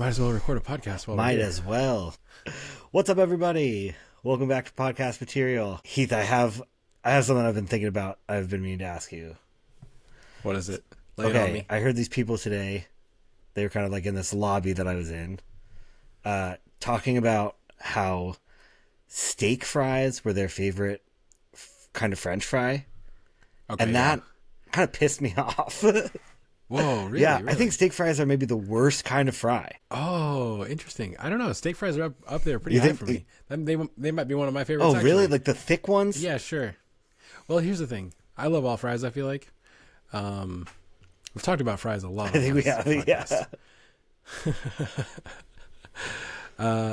Might as well record a podcast while Might we're here. as well. What's up, everybody? Welcome back to Podcast Material. Heath, I have something I've been thinking about. I've been meaning to ask you. What is it? Lay it on me. I heard these people today. They were kind of like in this lobby that I was in, talking about how steak fries were their favorite kind of French fry, and that kind of pissed me off. Whoa, really? Yeah, really? I think steak fries are maybe the worst kind of fry. Oh, interesting. I don't know. Steak fries are up there pretty high for me. They might be one of my favorites. Oh, really? Like the thick ones? Yeah, sure. Well, here's the thing. I love all fries, I feel like. We've talked about fries a lot. I think we have, yeah.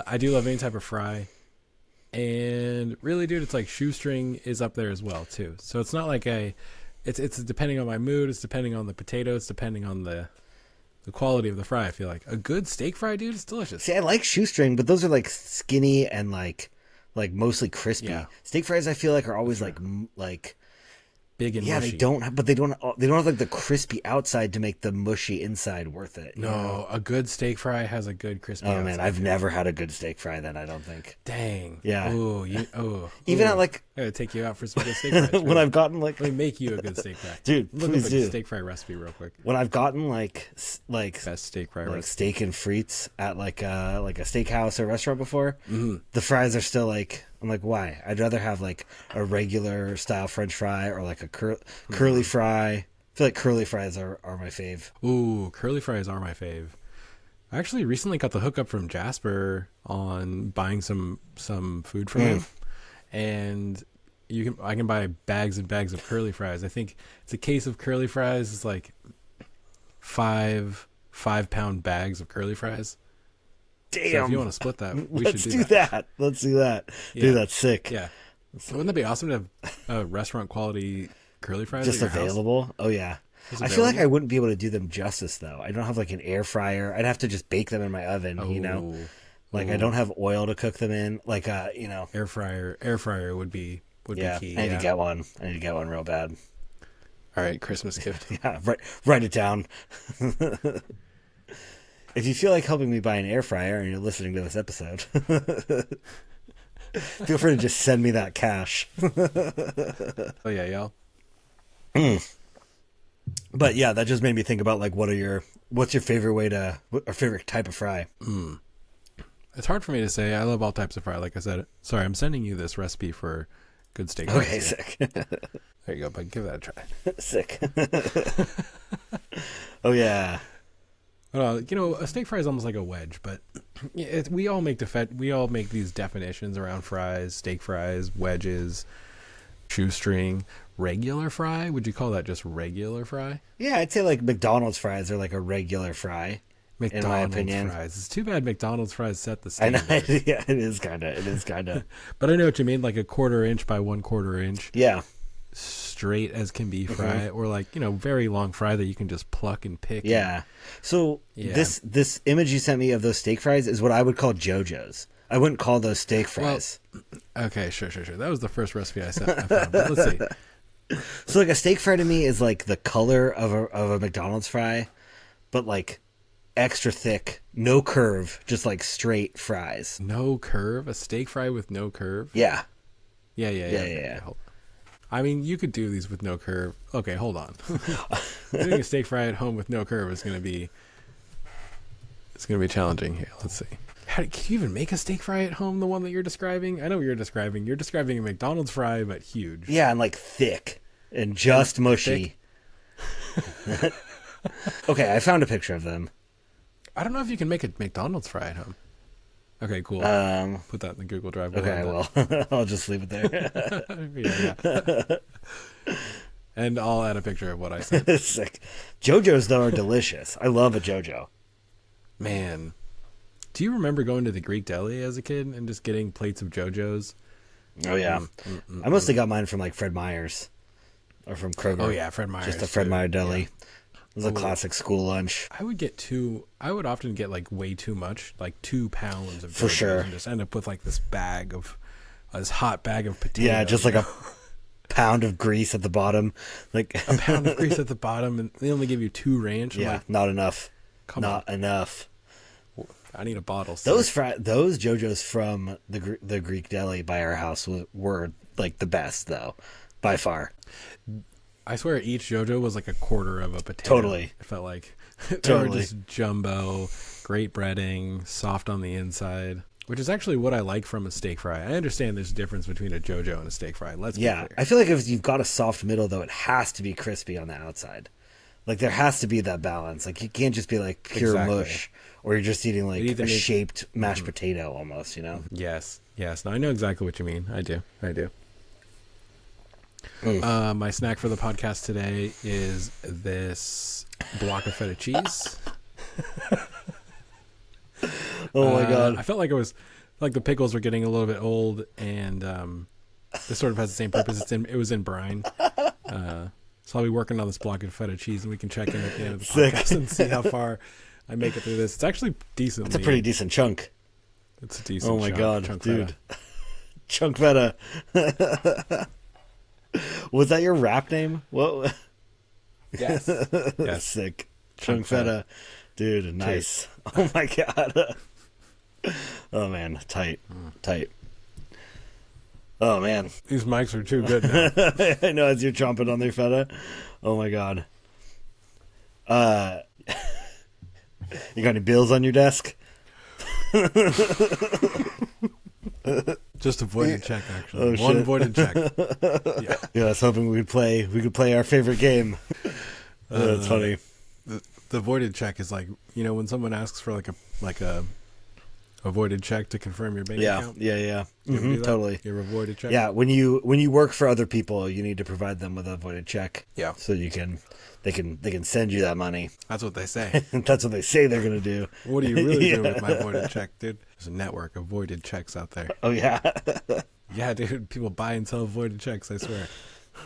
I do love any type of fry. And really, dude, it's like shoestring is up there as well, too. So it's not like it's depending on my mood, it's depending on the potato, it's depending on the quality of the fry, I feel like. A good steak fry, dude, is delicious. See, I like shoestring, but those are like skinny and like mostly crispy. Yeah. Steak fries, I feel like, are always like Big and mushy. they don't have like the crispy outside to make the mushy inside worth it. No, know? a good steak fry has a good crispy Oh outside. man, I've never had a good steak fry then, I don't think. Dang. Yeah. Even at like I gotta take you out for some good steak fries. when I've gotten like Let me make you a good steak fry. Dude, Look please up do. a steak fry recipe real quick. When I've gotten like Best steak fry like recipe. steak and frites at like a steakhouse or restaurant before, the fries are still like, I'm like, why? I'd rather have like a regular style French fry or like a curly fry. I feel like curly fries are my fave. Ooh, curly fries are my fave. I actually recently got the hookup from Jasper on buying some food from him, and I can buy bags and bags of curly fries. I think it's a case of curly fries is like 5-pound bags of curly fries. Damn. So if you want to split that, we Let's should do that. Let's do that. Yeah. Dude, that's sick. Yeah. Wouldn't that be awesome to have restaurant quality curly fries Just at your available. house? Oh yeah. Just I feel like available? I wouldn't be able to do them justice though. I don't have like an air fryer. I'd have to just bake them in my oven, you know. Like I don't have oil to cook them in. Like you know. Air fryer would be key. I need to get one. I need to get one real bad. All right, Christmas gift. Yeah, write it down. If you feel like helping me buy an air fryer and you're listening to this episode, feel free to just send me that cash. Oh yeah, y'all. But yeah, that just made me think about like what's your favorite favorite type of fry? It's hard for me to say. I love all types of fry. Like I said, sorry, I'm sending you this recipe for good steak. Okay, fries. sick. There you go. But give that a try. Sick. Oh yeah. A steak fry is almost like a wedge, but we all make these definitions around fries: steak fries, wedges, shoestring, regular fry. Would you call that just regular fry? Yeah, I'd say like McDonald's fries are like a regular fry. McDonald's in my opinion. fries. It's too bad McDonald's fries set the I know, standard. yeah, it is kind of. But I know what you mean, like a 1/4 inch by 1/4 inch. Yeah. Straight as can be fry, or like very long fry that you can just pluck and pick. Yeah. So Yeah. this image you sent me of those steak fries is what I would call Jojo's. I wouldn't call those steak fries. Okay, sure. That was the first recipe I found. But let's see. So like a steak fry to me is like the color of a McDonald's fry, but like extra thick, no curve, just like straight fries. No curve, a steak fry with no curve. Yeah. Yeah. Yeah. I mean, you could do these with no curve. Okay, hold on. Doing a steak fry at home with no curve is going to be challenging here. Let's see. Can you even make a steak fry at home? The one that you're describing? I know what you're describing. You're describing a McDonald's fry, but huge. Yeah, and like thick and just mushy. Okay, I found a picture of them. I don't know if you can make a McDonald's fry at home. Okay, cool. Put that in the Google Drive. Okay, well, I'll just leave it there. Yeah. And I'll add a picture of what I said. Sick. Jojo's though are delicious. I love a Jojo. Man, do you remember going to the Greek deli as a kid and just getting plates of Jojo's? Oh yeah, I mostly got mine from like Fred Meyer's or from Kroger. Oh yeah, Fred Meyer's. Just the Fred Meyer deli. Yeah. It was a classic school lunch. I would often get like way too much, like 2 pounds of Jojo's. For sure. And just end up with like this hot bag of potatoes. Yeah, just like a pound of grease at the bottom. Like a pound of grease at the bottom, and they only give you 2 ranch. Yeah, like, not enough. Come not enough. I need a bottle. Those Jojos from the Greek deli by our house were like the best though, by far. I swear each Jojo was like a quarter of a potato. Totally. It felt like they Totally. were just jumbo, great breading, soft on the inside, which is actually what I like from a steak fry. I understand there's a difference between a Jojo and a steak fry. Let's be clear. I feel like if you've got a soft middle though, it has to be crispy on the outside. Like there has to be that balance. Like you can't just be like pure mush, or you're just eating like a shaped mashed potato almost. You know? Yes. No, I know exactly what you mean. I do. My snack for the podcast today is this block of feta cheese. Oh my god! I felt like the pickles were getting a little bit old, and this sort of has the same purpose. It was in brine. So I'll be working on this block of feta cheese, and we can check in at the end of the podcast and see how far I make it through this. It's actually decent. It's a pretty decent chunk. It's a decent. Oh my god, chunk dude! Feta. Chunk feta. Was that your rap name? What? Yes. Sick. Chunk feta. Dude, nice. Cheers. Oh my god. Oh man, tight. Oh man. These mics are too good now. I know, as you're chomping on their feta. Oh my god. You got any bills on your desk? Just a voided check, actually. One voided check. Yeah, I was hoping we could play our favorite game. That's funny. The voided check is like, when someone asks for like a voided check to confirm your bank account. Yeah. Totally. Your voided check. Yeah, when you work for other people, you need to provide them with a voided check. Yeah. So they can send you that money. That's what they say. That's what they say they're gonna do. What are you really doing with my voided check, dude? There's a network of voided checks out there. Oh yeah. Yeah, dude. People buy and sell voided checks, I swear.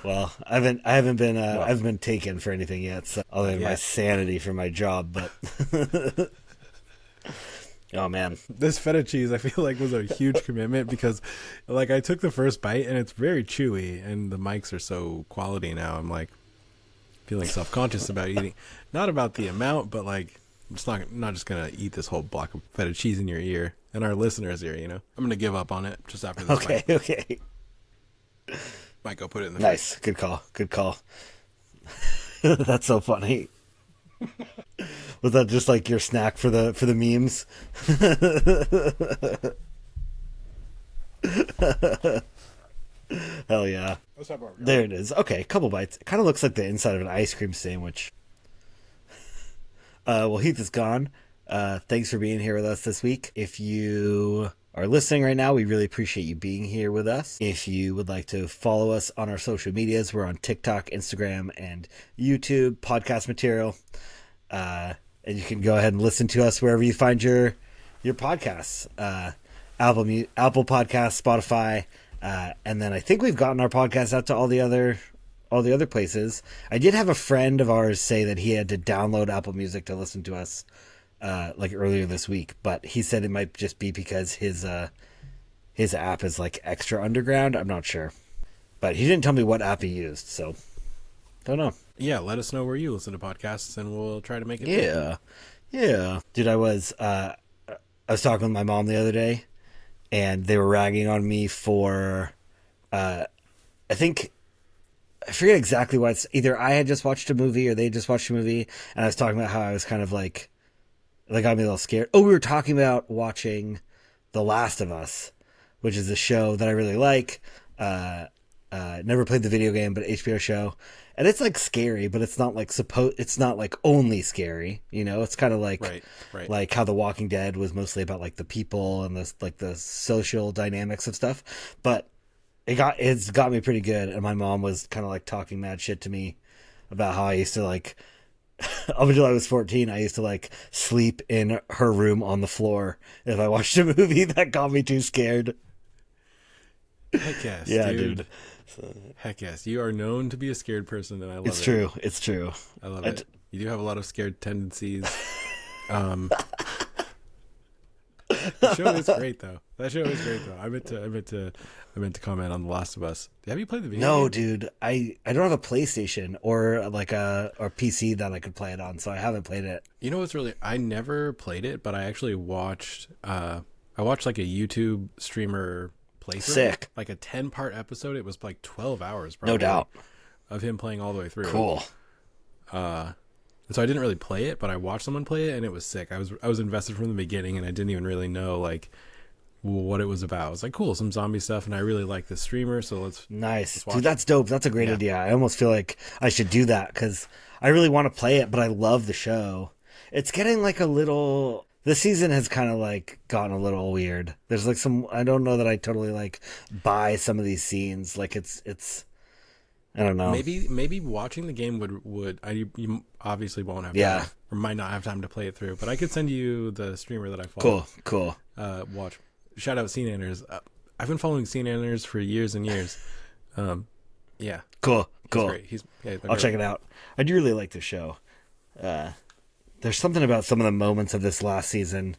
Well, I haven't been taken for anything yet, so other than my sanity for my job, but oh man, this feta cheese I feel like was a huge commitment because like I took the first bite and it's very chewy and the mics are so quality now. I'm like feeling self-conscious about eating, not about the amount, but like I'm just not just gonna eat this whole block of feta cheese in your ear and our listeners' ear. I'm gonna give up on it just after this. Okay. Might go put it in the nice. fridge. Good call. That's so funny. Was that just like your snack for the memes? Hell yeah. There it is. Okay, couple bites. It kind of looks like the inside of an ice cream sandwich. Well, Heath is gone. Thanks for being here with us this week. If you are listening right now, we really appreciate you being here with us. If you would like to follow us on our social medias, we're on TikTok, Instagram, and YouTube, podcast material. And you can go ahead and listen to us wherever you find your podcasts. Apple Podcasts, Spotify, and then I think we've gotten our podcast out to all the other places. I did have a friend of ours say that he had to download Apple Music to listen to us like earlier this week, but he said it might just be because his app is like extra underground. I'm not sure, but he didn't tell me what app he used, so don't know. Yeah, let us know where you listen to podcasts and we'll try to make it. Yeah. Dude, I was talking with my mom the other day and they were ragging on me for I forget exactly what it's either I had just watched a movie or they just watched a movie, and I was talking about how I was kind of like they got me a little scared. Oh, we were talking about watching The Last of Us, which is a show that I really like. Never played the video game, but HBO show. And it's like scary, but it's not like it's not like only scary, It's kind of like right. like how The Walking Dead was mostly about like the people and the social dynamics of stuff. But it's got me pretty good, and my mom was kind of like talking mad shit to me about how I used to like up until I was 14, I used to like sleep in her room on the floor if I watched a movie that got me too scared. Heck yes, yeah, dude. Heck yes, you are known to be a scared person, and I love it. It's true. I love it. You do have a lot of scared tendencies. The show is great though. That show is great though. I meant to comment on The Last of Us. Have you played the video No, game? dude, I don't have a PlayStation or like a or PC that I could play it on, so I haven't played it. You know what's really? I never played it, but I actually watched. I watched like a YouTube streamer playthrough. Sick. Like a 10-part episode. It was like 12 hours. Probably, No doubt. of him playing all the way through. Cool. And so I didn't really play it, but I watched someone play it, and it was sick. I was invested from the beginning, and I didn't even really know like what it was about. I was like, cool, some zombie stuff, and I really like this streamer, so Nice. watch Dude, that's dope. That's a great idea. I almost feel like I should do that because I really want to play it, but I love the show. It's getting like a little... This season has kind of like gotten a little weird. There's like some... I don't know that I totally like buy some of these scenes. Like it's... I don't know. Maybe watching the game would you obviously won't have Yeah. time, or might not have time to play it through, but I could send you the streamer that I follow. Cool. Watch. Shout out Scene Anners. I've been following Scene Anners for years and years. Yeah. Cool. He's great. I'll check it out. I do really like the show. There's something about some of the moments of this last season,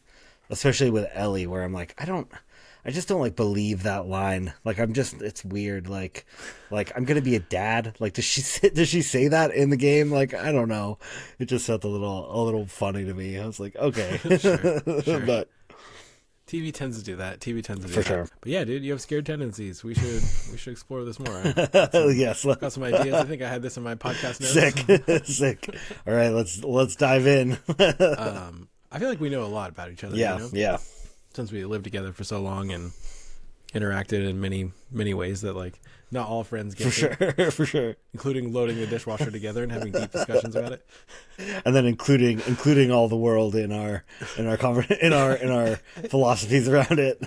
especially with Ellie, where I'm like, I just don't like believe that line. Like it's weird. Like I'm gonna be a dad. Like does she say that in the game? Like I don't know. It just felt a little funny to me. I was like, okay, Sure. But TV tends to do that. For sure. But yeah, dude, you have scared tendencies. We should explore this more. Yes. Got some ideas. I think I had this in my podcast notes. Sick. All right, let's dive in. I feel like we know a lot about each other. Yeah, you know? yeah. Since we lived together for so long and interacted in many ways that like not all friends get For sure. including loading the dishwasher together and having deep discussions about it. And then including all the world in our philosophies around it.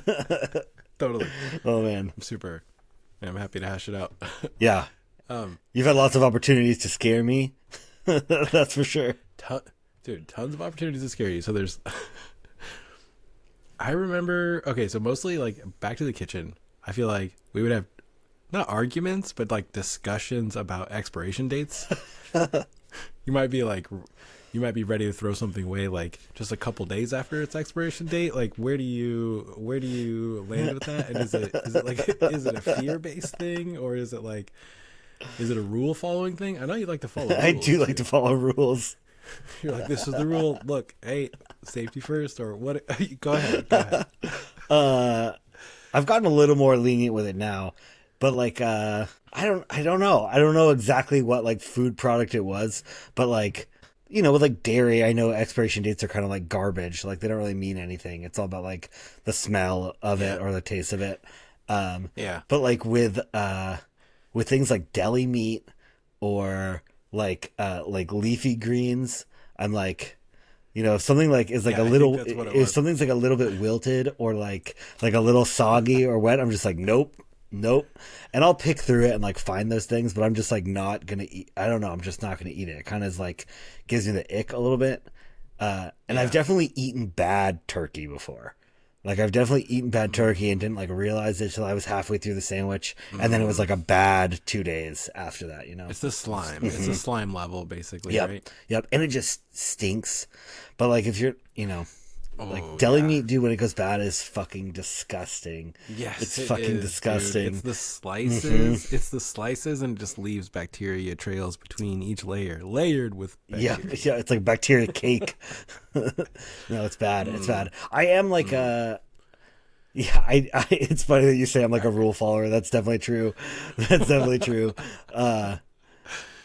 Totally. Oh man. I'm happy to hash it out. Yeah. You've had lots of opportunities to scare me. That's for sure. Tons of opportunities to scare you. So there's I remember, okay, so mostly like back to the kitchen. I feel like we would have not arguments, but like discussions about expiration dates. You might be ready to throw something away like just a couple days after its expiration date. Like where do you land with that? And is it a fear-based thing, or is it a rule following thing? I know you like to follow rules. I do like to follow rules. You're like, this is the rule. Look, hey, safety first, or what? Go ahead. I've gotten a little more lenient with it now, but like, I don't know. I don't know exactly what like food product it was, but like, you know, with like dairy, I know expiration dates are kind of like garbage. Like they don't really mean anything. It's all about like the smell of it or the taste of it. Yeah. But like with things like deli meat or like leafy greens, I'm like, you know, if something like is like Yeah, a I little, think that's what it if was. something's like a little bit wilted or like a little soggy or wet, I'm just like, nope. And I'll pick through it and like find those things, but I'm just like not gonna eat. I don't know. I'm just not gonna eat it. It kind of like gives me the ick a little bit. And I've definitely eaten bad turkey before. Like I've definitely eaten bad turkey and didn't like realize it till I was halfway through the sandwich, and then it was like a bad 2 days after that. You know, It's the slime. It's the slime level, basically, yep, right? yep, and it just stinks. But like if you're, you know, like Oh, deli yeah. meat, dude, when it goes bad, is fucking disgusting. Yes, It's it fucking is, disgusting. dude. It's the slices. It's the slices, and it just leaves bacteria trails between each layer, layered with Yeah, bacteria. yeah, it's like bacteria cake. No, it's bad. It's bad. I am like yeah, I it's funny that you say I'm like a rule follower. That's definitely true. That's definitely true.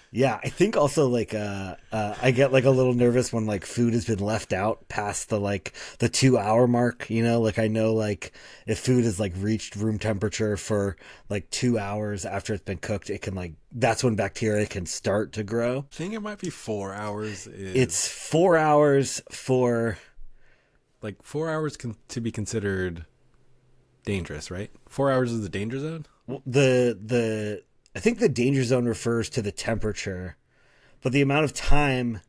Yeah, I think also like I get like a little nervous when like food has been left out past the like the 2 hour mark, you know, like I know like if food has like reached room temperature for like 2 hours after it's been cooked, it can like that's when bacteria can start to grow. I think it might be 4 hours. It's 4 hours for like 4 hours to be considered dangerous, right? 4 hours is the danger zone. the I think the danger zone refers to the temperature, but the amount of time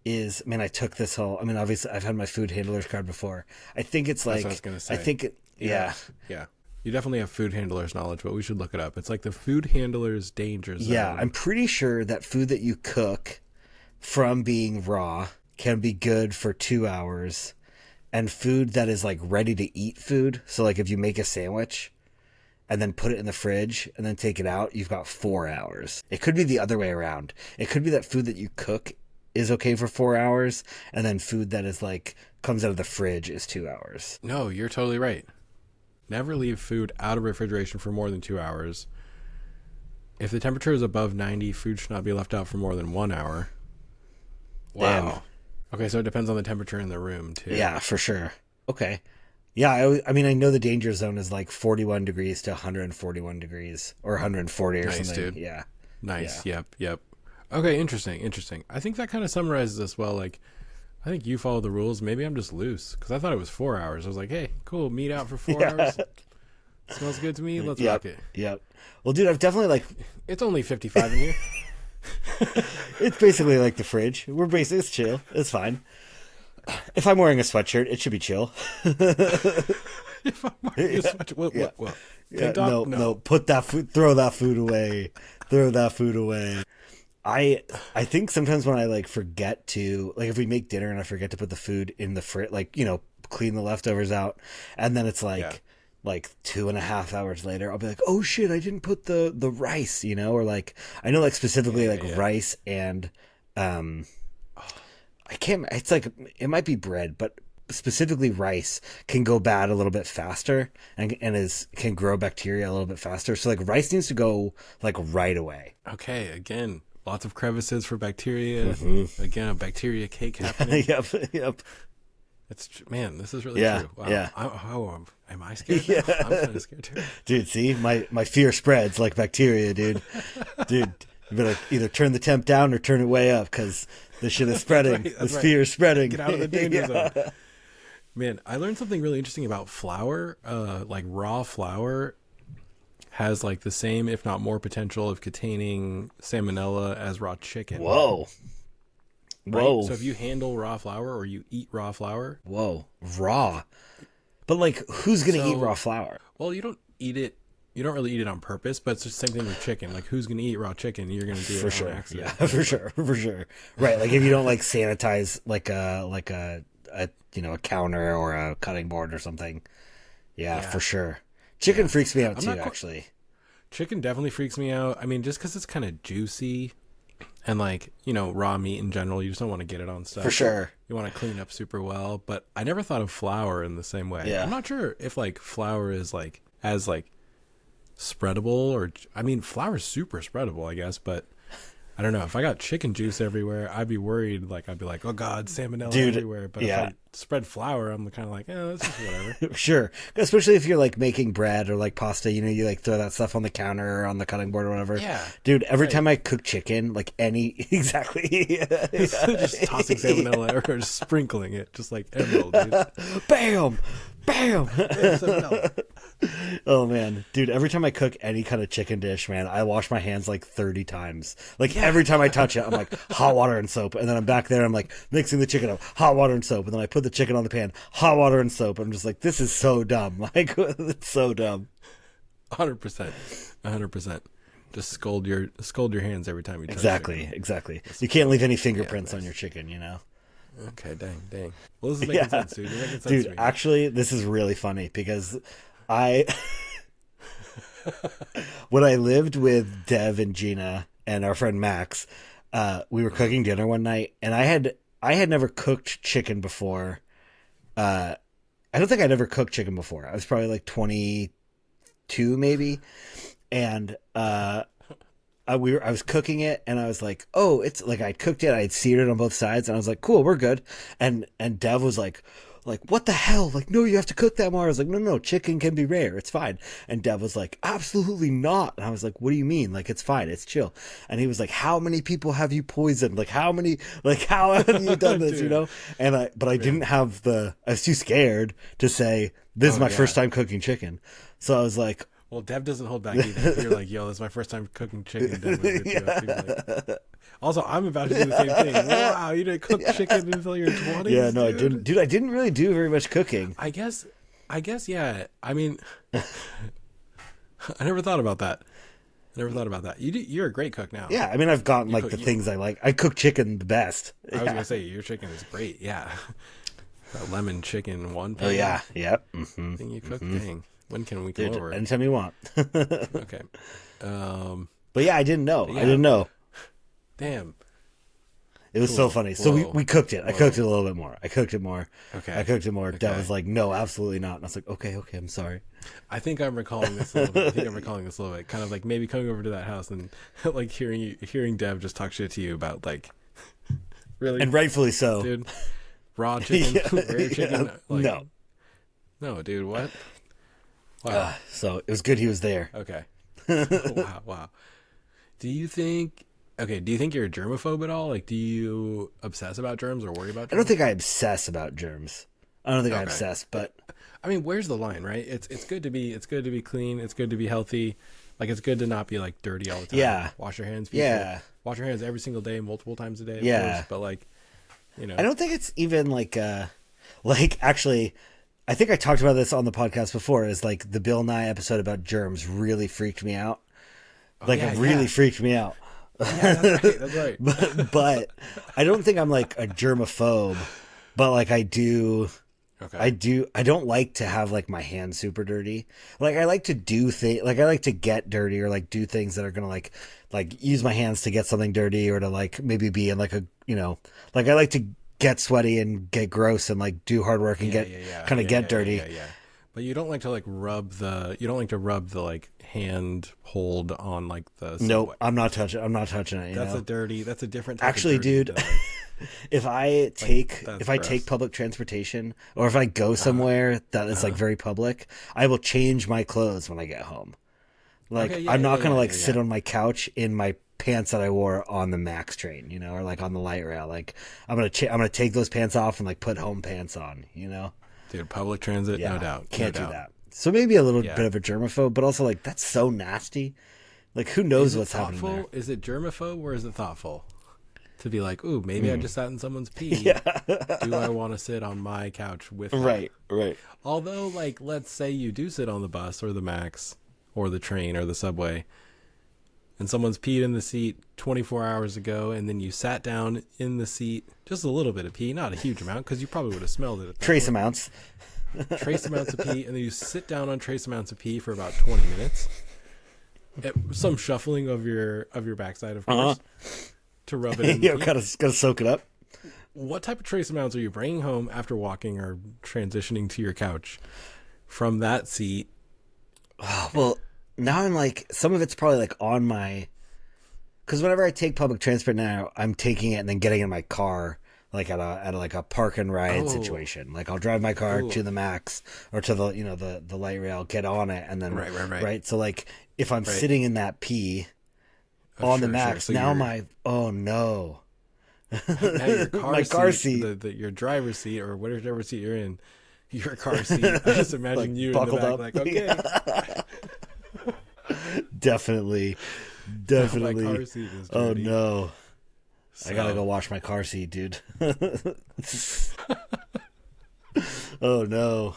is, man, I took this whole, I mean, obviously I've had my food handler's card before. I think it's like, That's what I was gonna say. I think it, yeah. You definitely have food handlers knowledge, but we should look it up. It's like the food handler's danger zone. Yeah, I'm pretty sure that food that you cook from being raw can be good for 2 hours. and food that is like ready to eat food. So like if you make a sandwich and then put it in the fridge and then take it out, you've got 4 hours. It could be the other way around. It could be that food that you cook is okay for 4 hours, and then food that is like comes out of the fridge is 2 hours. No, you're totally right. Never leave food out of refrigeration for more than 2 hours. If the temperature is above 90, food should not be left out for more than 1 hour. Wow. Damn. Okay, so it depends on the temperature in the room, too. Yeah, for sure. Okay. Yeah, I mean, I know the danger zone is like 41 degrees to 141 degrees or 140 or Nice, something. dude. Yeah. Nice. Yeah. Yep. Okay, interesting. I think that kind of summarizes this well. Like, I think you follow the rules. Maybe I'm just loose because I thought it was 4 hours. I was like, hey, cool, meat out for 4 hours. Smells good to me. Let's rock it. Yep. Well, dude, I've definitely like... It's only 55 in here. It's basically like the fridge. It's chill. It's fine. If I'm wearing a sweatshirt, it should be chill. If I'm wearing a sweatshirt, what? Yeah, No. no. Put that food. Throw that food away. Throw that food away. I think sometimes when I like forget to, like, if we make dinner and I forget to put the food in the fridge, like, you know, clean the leftovers out, and then it's like 2.5 hours later, I'll be like, oh shit, I didn't put the rice, you know, or like I know like specifically rice and I can't. It's like it might be bread, but specifically rice can go bad a little bit faster and can grow bacteria a little bit faster. So like rice needs to go like right away. Okay, again, lots of crevices for bacteria. Mm-hmm. Again, a bacteria cake happening. Yep. Man, this is really Yeah, true. Wow. yeah. Am I scared? Yeah. I'm kind of scared too. Dude, see, my fear spreads like bacteria, dude. Dude, you better either turn the temp down or turn it way up because this shit is spreading. This fear is spreading. Get out of the danger zone. Man, I learned something really interesting about flour. Like raw flour has like the same, if not more, potential of containing salmonella as raw chicken. Whoa. Right? Whoa. So if you handle raw flour or you eat raw flour. Whoa. Raw. But like, who's going to eat raw flour? Well, you don't eat it. You don't really eat it on purpose, but it's the same thing with chicken. Like, who's going to eat raw chicken? You're going to do it For on sure. accident. Yeah, for sure. Right. Like if you don't like sanitize like a you know, a counter or a cutting board or something. Yeah. For sure. Chicken freaks me out too, actually. Chicken definitely freaks me out. I mean, just because it's kind of juicy and like, you know, raw meat in general, you just don't want to get it on stuff. For sure. You want to clean up super well, but I never thought of flour in the same way. Yeah. I'm not sure if like flour is like as like spreadable or, I mean, flour is super spreadable, I guess, but I don't know. If I got chicken juice everywhere, I'd be worried. Like, I'd be like, oh God, salmonella everywhere. But if I spread flour, I'm kind of like, that's just whatever. Sure. Especially if you're like making bread or like pasta, you know, you like throw that stuff on the counter or on the cutting board or whatever. Yeah. Dude, every time I cook chicken, like exactly. Just tossing salmonella or just sprinkling it, just like emerald, dude. Bam! Salmonella. Oh man, dude, every time I cook any kind of chicken dish, man, I wash my hands like 30 times. Like every time I touch it, I'm like hot water and soap. And then I'm back there, I'm like mixing the chicken up, hot water and soap. And then I put the chicken on the pan, hot water and soap. I'm just like, this is so dumb. Like, it's so dumb. 100%. Just scold your hands every time you touch Exactly. You can't leave any fingerprints on your chicken, you know? Okay, dang. Well, this is making sense, dude. You're making sense Dude, to me. actually, this is really funny because when I lived with Dev and Gina and our friend Max, we were cooking dinner one night, and I had never cooked chicken before. I don't think I'd ever cooked chicken before. I was probably like 22 maybe, and I was cooking it, and I was like, oh, it's like I cooked it, I had seared it on both sides, and I was like, cool, we're good. And Dev was like, what the hell? Like, no, you have to cook that more. I was like, no, chicken can be rare. It's fine. And Dev was like, absolutely not. And I was like, what do you mean? Like, it's fine. It's chill. And he was like, how many people have you poisoned? Like, how have you done this, you know? And I didn't have I was too scared to say, this is my first time cooking chicken. So I was like, well, Dev doesn't hold back either. If you're like, yo, this is my first time cooking chicken. Dev would you up. Like, also, I'm about to do the same thing. Wow, you didn't cook chicken until your 20s? Yeah, no, dude. I didn't. Dude, I didn't really do very much cooking. I guess, yeah. I mean, I never thought about that. You're a great cook now. Yeah, I mean, I've gotten things I like. I cook chicken the best. I was going to say, your chicken is great, yeah. That lemon chicken one pan Oh yeah, yep. Mm-hmm. thing you cook. Dang, when can we come Dude, over? anytime you want. Okay. But yeah, I didn't know. Yeah. I didn't know. Damn. It was so funny. So Whoa. we cooked it. I cooked it a little bit more. I cooked it more. Okay. I cooked it more. Okay. Dad was like, no, absolutely not. And I was like, okay, I'm sorry. I think I'm recalling this a little bit. Kind of like maybe coming over to that house and like hearing Dev just talk shit to you about like really And rightfully so. dude, raw chicken, rare chicken. Yeah, Like, no, dude, what? Wow. So it was good he was there. Okay. Wow. Do you think you're a germaphobe at all? Like, do you obsess about germs or worry about germs? I don't think I obsess about germs. I don't think I Okay. obsess, but I mean, where's the line, right? It's good to be clean. It's good to be healthy. Like, it's good to not be like dirty all the time. Yeah. Wash your hands. People. Yeah. Wash your hands every single day, multiple times a day. Of Yeah. course, but like, you know. I don't think it's even like actually, I think I talked about this on the podcast before. Is like the Bill Nye episode about germs really freaked me out. Like yeah, it really yeah. freaked me out. Yeah, that's right. But I don't think I'm like a germaphobe. But like I do. Okay. I don't like to have like my hands super dirty. Like I like to do things, like I like to get dirty or like do things that are going to like use my hands to get something dirty or to like maybe be in like a, like I like to get sweaty and get gross and like do hard work and get dirty. Yeah. But you don't like to like rub the like hand hold on like the subway. Nope, I'm not touching it. That's a different type Actually, of dirty dude, than, like, if I take gross. public transportation or if I go somewhere that is like very public, I will change my clothes when I get home. Like Okay, yeah, I'm not yeah, gonna yeah, like yeah, sit yeah. on my couch in my pants that I wore on the Max train, or like on the light rail. Like I'm gonna take those pants off and like put home pants on. Dude, public transit, Yeah, no doubt. can't no do doubt. that. So maybe a little Yeah. bit of a germaphobe, but also like that's so nasty. Like who knows Is it what's happening there? thoughtful? Is it germaphobe or is it thoughtful? To be like, ooh, maybe I just sat in someone's pee. Yeah. Do I want to sit on my couch with them? Right. Although, like, let's say you do sit on the bus or the Max or the train or the subway and someone's peed in the seat 24 hours ago and then you sat down in the seat, just a little bit of pee, not a huge amount because you probably would have smelled it. At that Trace point. amounts. Trace amounts of pee, and then you sit down on trace amounts of pee for about 20 minutes. Some shuffling of your backside, of course, to rub it in. The pee. Gotta soak it up. What type of trace amounts are you bringing home after walking or transitioning to your couch from that seat? Well, now I'm like, some of it's probably like on my, because whenever I take public transport now, I'm taking it and then getting in my car, like at a like a park and ride situation. Like I'll drive my car to the Max or to the the light rail, get on it, and then right. So like if I'm sitting in that pee on the Max, So now oh no. Now your My car seat. your driver's seat or whatever seat you're in, your car seat. I just imagine Like, you in the buckled back, up. like, okay. Definitely. My car seat is Oh dirty. no. So, I gotta go wash my car seat, dude. Oh no.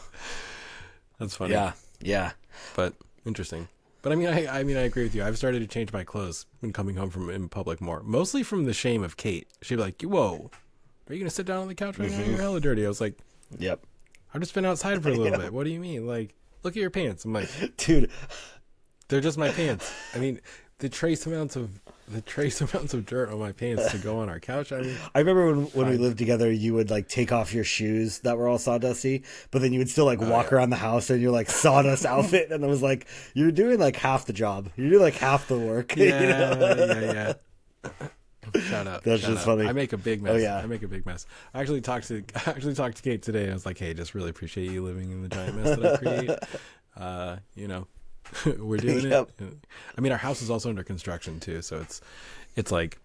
That's funny. Yeah. But interesting. But I mean, I agree with you. I've started to change my clothes when coming home from in public more, mostly from the shame of Kate. She'd be like, "Whoa, are you gonna sit down on the couch right now? You're hella dirty." I was like, Yep. "I've just been outside for a little bit. What do you mean? Like, look at your pants." I'm like, Dude, "They're just my pants." I mean, the trace amounts of dirt on my pants to go on our couch. I mean, I remember when we lived together, you would like take off your shoes that were all sawdusty, but then you would still like walk around the house in your like sawdust outfit, and I was like, you're doing like half the job. You're doing like half the work. yeah. Shout out. That's shout just out. funny. I make a big mess. Oh, yeah. I make a big mess. I actually talked to Kate today. I was like, "Hey, just really appreciate you living in the giant mess that I create." We're doing Yep. it. I mean, our house is also under construction too, so it's like,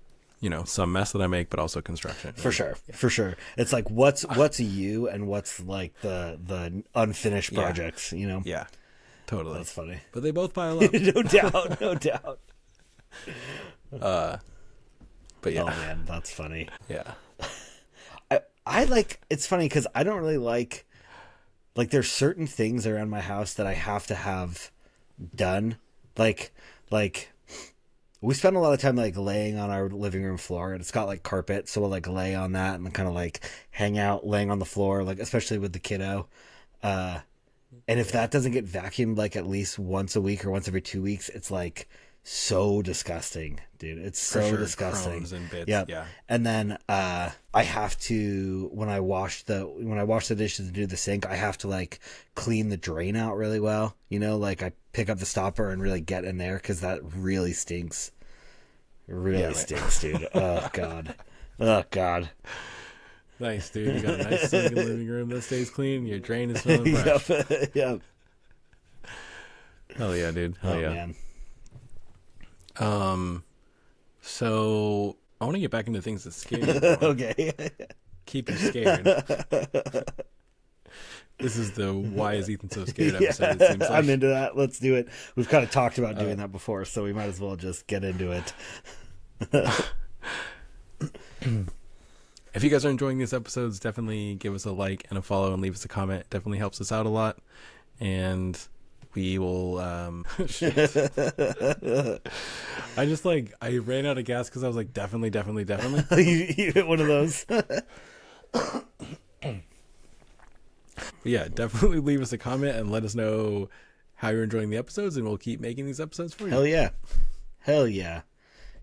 some mess that I make, but also construction. For sure. It's like what's you and what's like the unfinished projects. Yeah, totally. That's funny. But they both pile up. No doubt. But yeah, Oh man, that's funny. yeah. I like, it's funny because I don't really like there's certain things around my house that I have to have done. Like we spend a lot of time like laying on our living room floor, and it's got like carpet, so we'll like lay on that and kind of like hang out laying on the floor, like especially with the kiddo. Uh, and if that doesn't get vacuumed like at least once a week or once every 2 weeks, it's like so disgusting, dude. It's For so sure, disgusting. crumbs and bits. Yep. Yeah. And then I have to when I wash the dishes and do the sink, I have to like clean the drain out really well. You know, like I pick up the stopper and really get in there because that really stinks. It really stinks, dude. Oh god. Oh god. Nice, dude. You got a nice sink in the living room that stays clean. Your drain is smelling fresh. Yep. Yep. Hell yeah, dude. Hell Oh yeah. man. So I want to get back into things that scare you. Okay. Keep you scared. This is the why is Ethan so scared episode, it seems like. I'm into that. Let's do it. We've kind of talked about doing that before, so we might as well just get into it. If you guys are enjoying these episodes, definitely give us a like and a follow and leave us a comment. It definitely helps us out a lot. And we will shit. I ran out of gas because I was like, definitely. You hit one of those. But yeah, definitely leave us a comment and let us know how you're enjoying the episodes, and we'll keep making these episodes for you. Hell yeah. Hell yeah.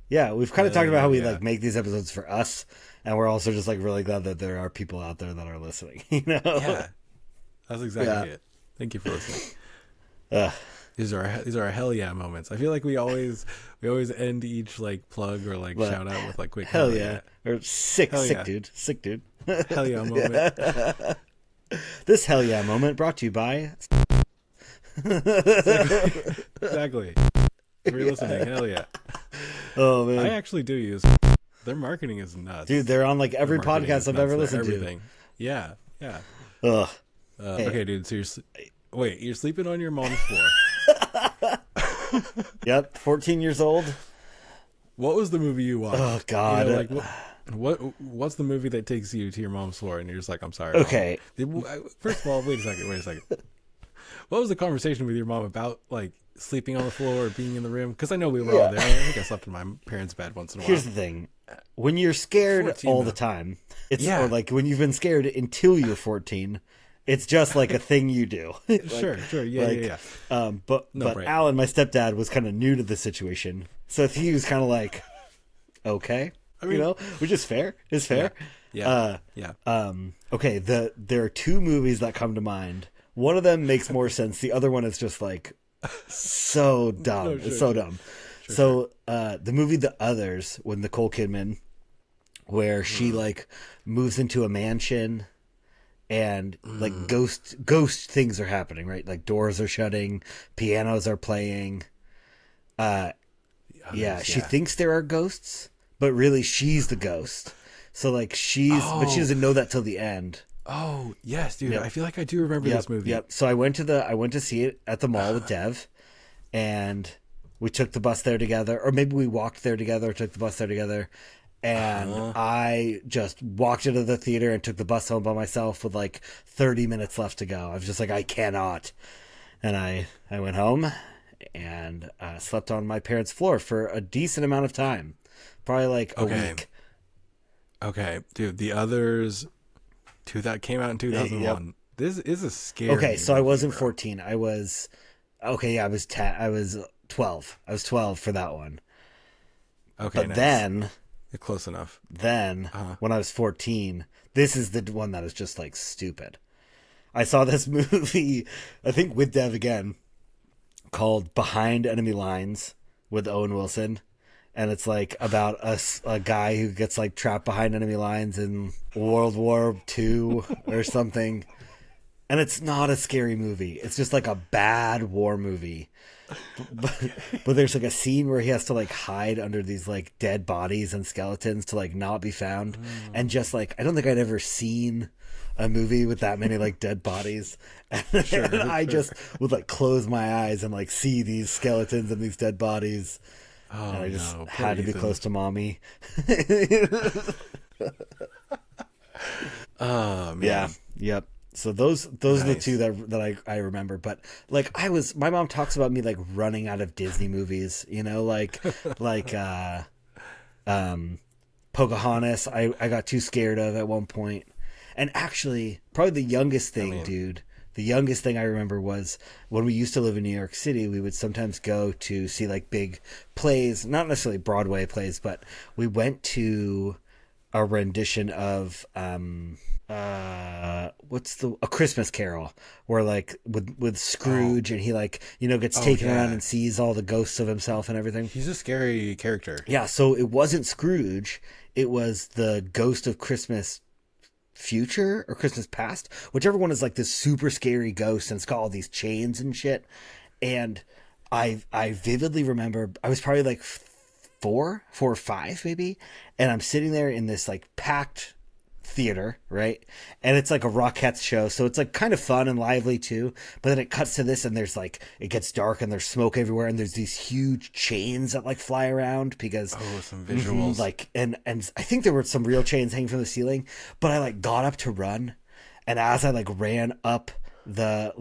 Yeah, we've kind of talked about how we yeah. like make these episodes for us, and we're also just like really glad that there are people out there that are listening, you know? Yeah. That's exactly it. Thank you for listening. These are our hell yeah moments. I feel like we always end each like plug or like shout out with like quick hell yeah. Or sick dude. Hell yeah moment. This hell yeah moment brought to you by Exactly. If you're listening, hell yeah. Oh man. I actually do use their marketing is nuts. Dude, they're on like every podcast I've ever listened to. Yeah. Ugh. Okay, dude, so you're sleeping on your mom's floor. Yep, 14 years old. What was the movie you watched? Oh god. You know, like what's the movie that takes you to your mom's floor and you're just like, I'm sorry. Okay. Mom. First of all, wait a second. What was the conversation with your mom about like sleeping on the floor or being in the room? Because I know we were all there. I think I slept in my parents' bed once in a while. Here's the thing. When you're scared 14, all though. the time, it's or like when you've been scared until you're 14, it's just like a thing you do. Sure. Yeah. But right. Alan, my stepdad, was kind of new to the situation. So he was kind of like, okay. I mean, which is fair. It's fair. Yeah. Okay, there are two movies that come to mind. One of them makes more sense. The other one is just like so dumb. It's so dumb. So the movie The Others with Nicole Kidman, where she like moves into a mansion and like ghost things are happening, right? Like doors are shutting, pianos are playing. She thinks there are ghosts, but really she's the ghost. So like but she doesn't know that till the end. Oh yes, dude. Yep. I feel like I do remember this movie. Yep. So I went to see it at the mall with Dev, and we took the bus there together, or maybe we walked there together, or took the bus there together. And I just walked into the theater and took the bus home by myself with like 30 minutes left to go. I was just like, I cannot. And I went home and slept on my parents' floor for a decent amount of time. Probably like a week. Okay, dude. The Others, that came out in 2001. Yep. This is a scary Okay, so movie, I wasn't 14. I was... Okay, yeah, I was 10. I was 12. I was 12 for that one. Okay, but then... Close enough. Then, when I was 14, this is the one that is just, like, stupid. I saw this movie, I think with Dev again, called Behind Enemy Lines with Owen Wilson. And it's, like, about a guy who gets, like, trapped behind enemy lines in World War II or something. And it's not a scary movie. It's just, like, a bad war movie. But there's like a scene where he has to like hide under these like dead bodies and skeletons to like not be found, and just like I don't think I'd ever seen a movie with that many like dead bodies, and I just would like close my eyes and like see these skeletons and these dead bodies, and I just had to be close to mommy. Oh man. Yeah. Yep. So those are the Nice. two that I remember. But like my mom talks about me like running out of Disney movies, like Pocahontas. I got too scared of at one point. And actually, probably the youngest thing, dude. The youngest thing I remember was when we used to live in New York City, we would sometimes go to see like big plays, not necessarily Broadway plays, but we went to a rendition of A Christmas Carol, where like with Scrooge, and he like gets taken around and sees all the ghosts of himself and everything. He's a scary character. Yeah, so it wasn't Scrooge, it was the ghost of Christmas Future or Christmas Past, whichever one is like this super scary ghost, and it's got all these chains and shit. And I vividly remember I was probably like four or five maybe, and I'm sitting there in this like packed theater, right? And it's like a Rockettes show, so it's like kind of fun and lively too. But then it cuts to this, and there's like, it gets dark, and there's smoke everywhere, and there's these huge chains that like fly around because some visuals. like and I think there were some real chains hanging from the ceiling. But I like got up to run, and as I like ran up the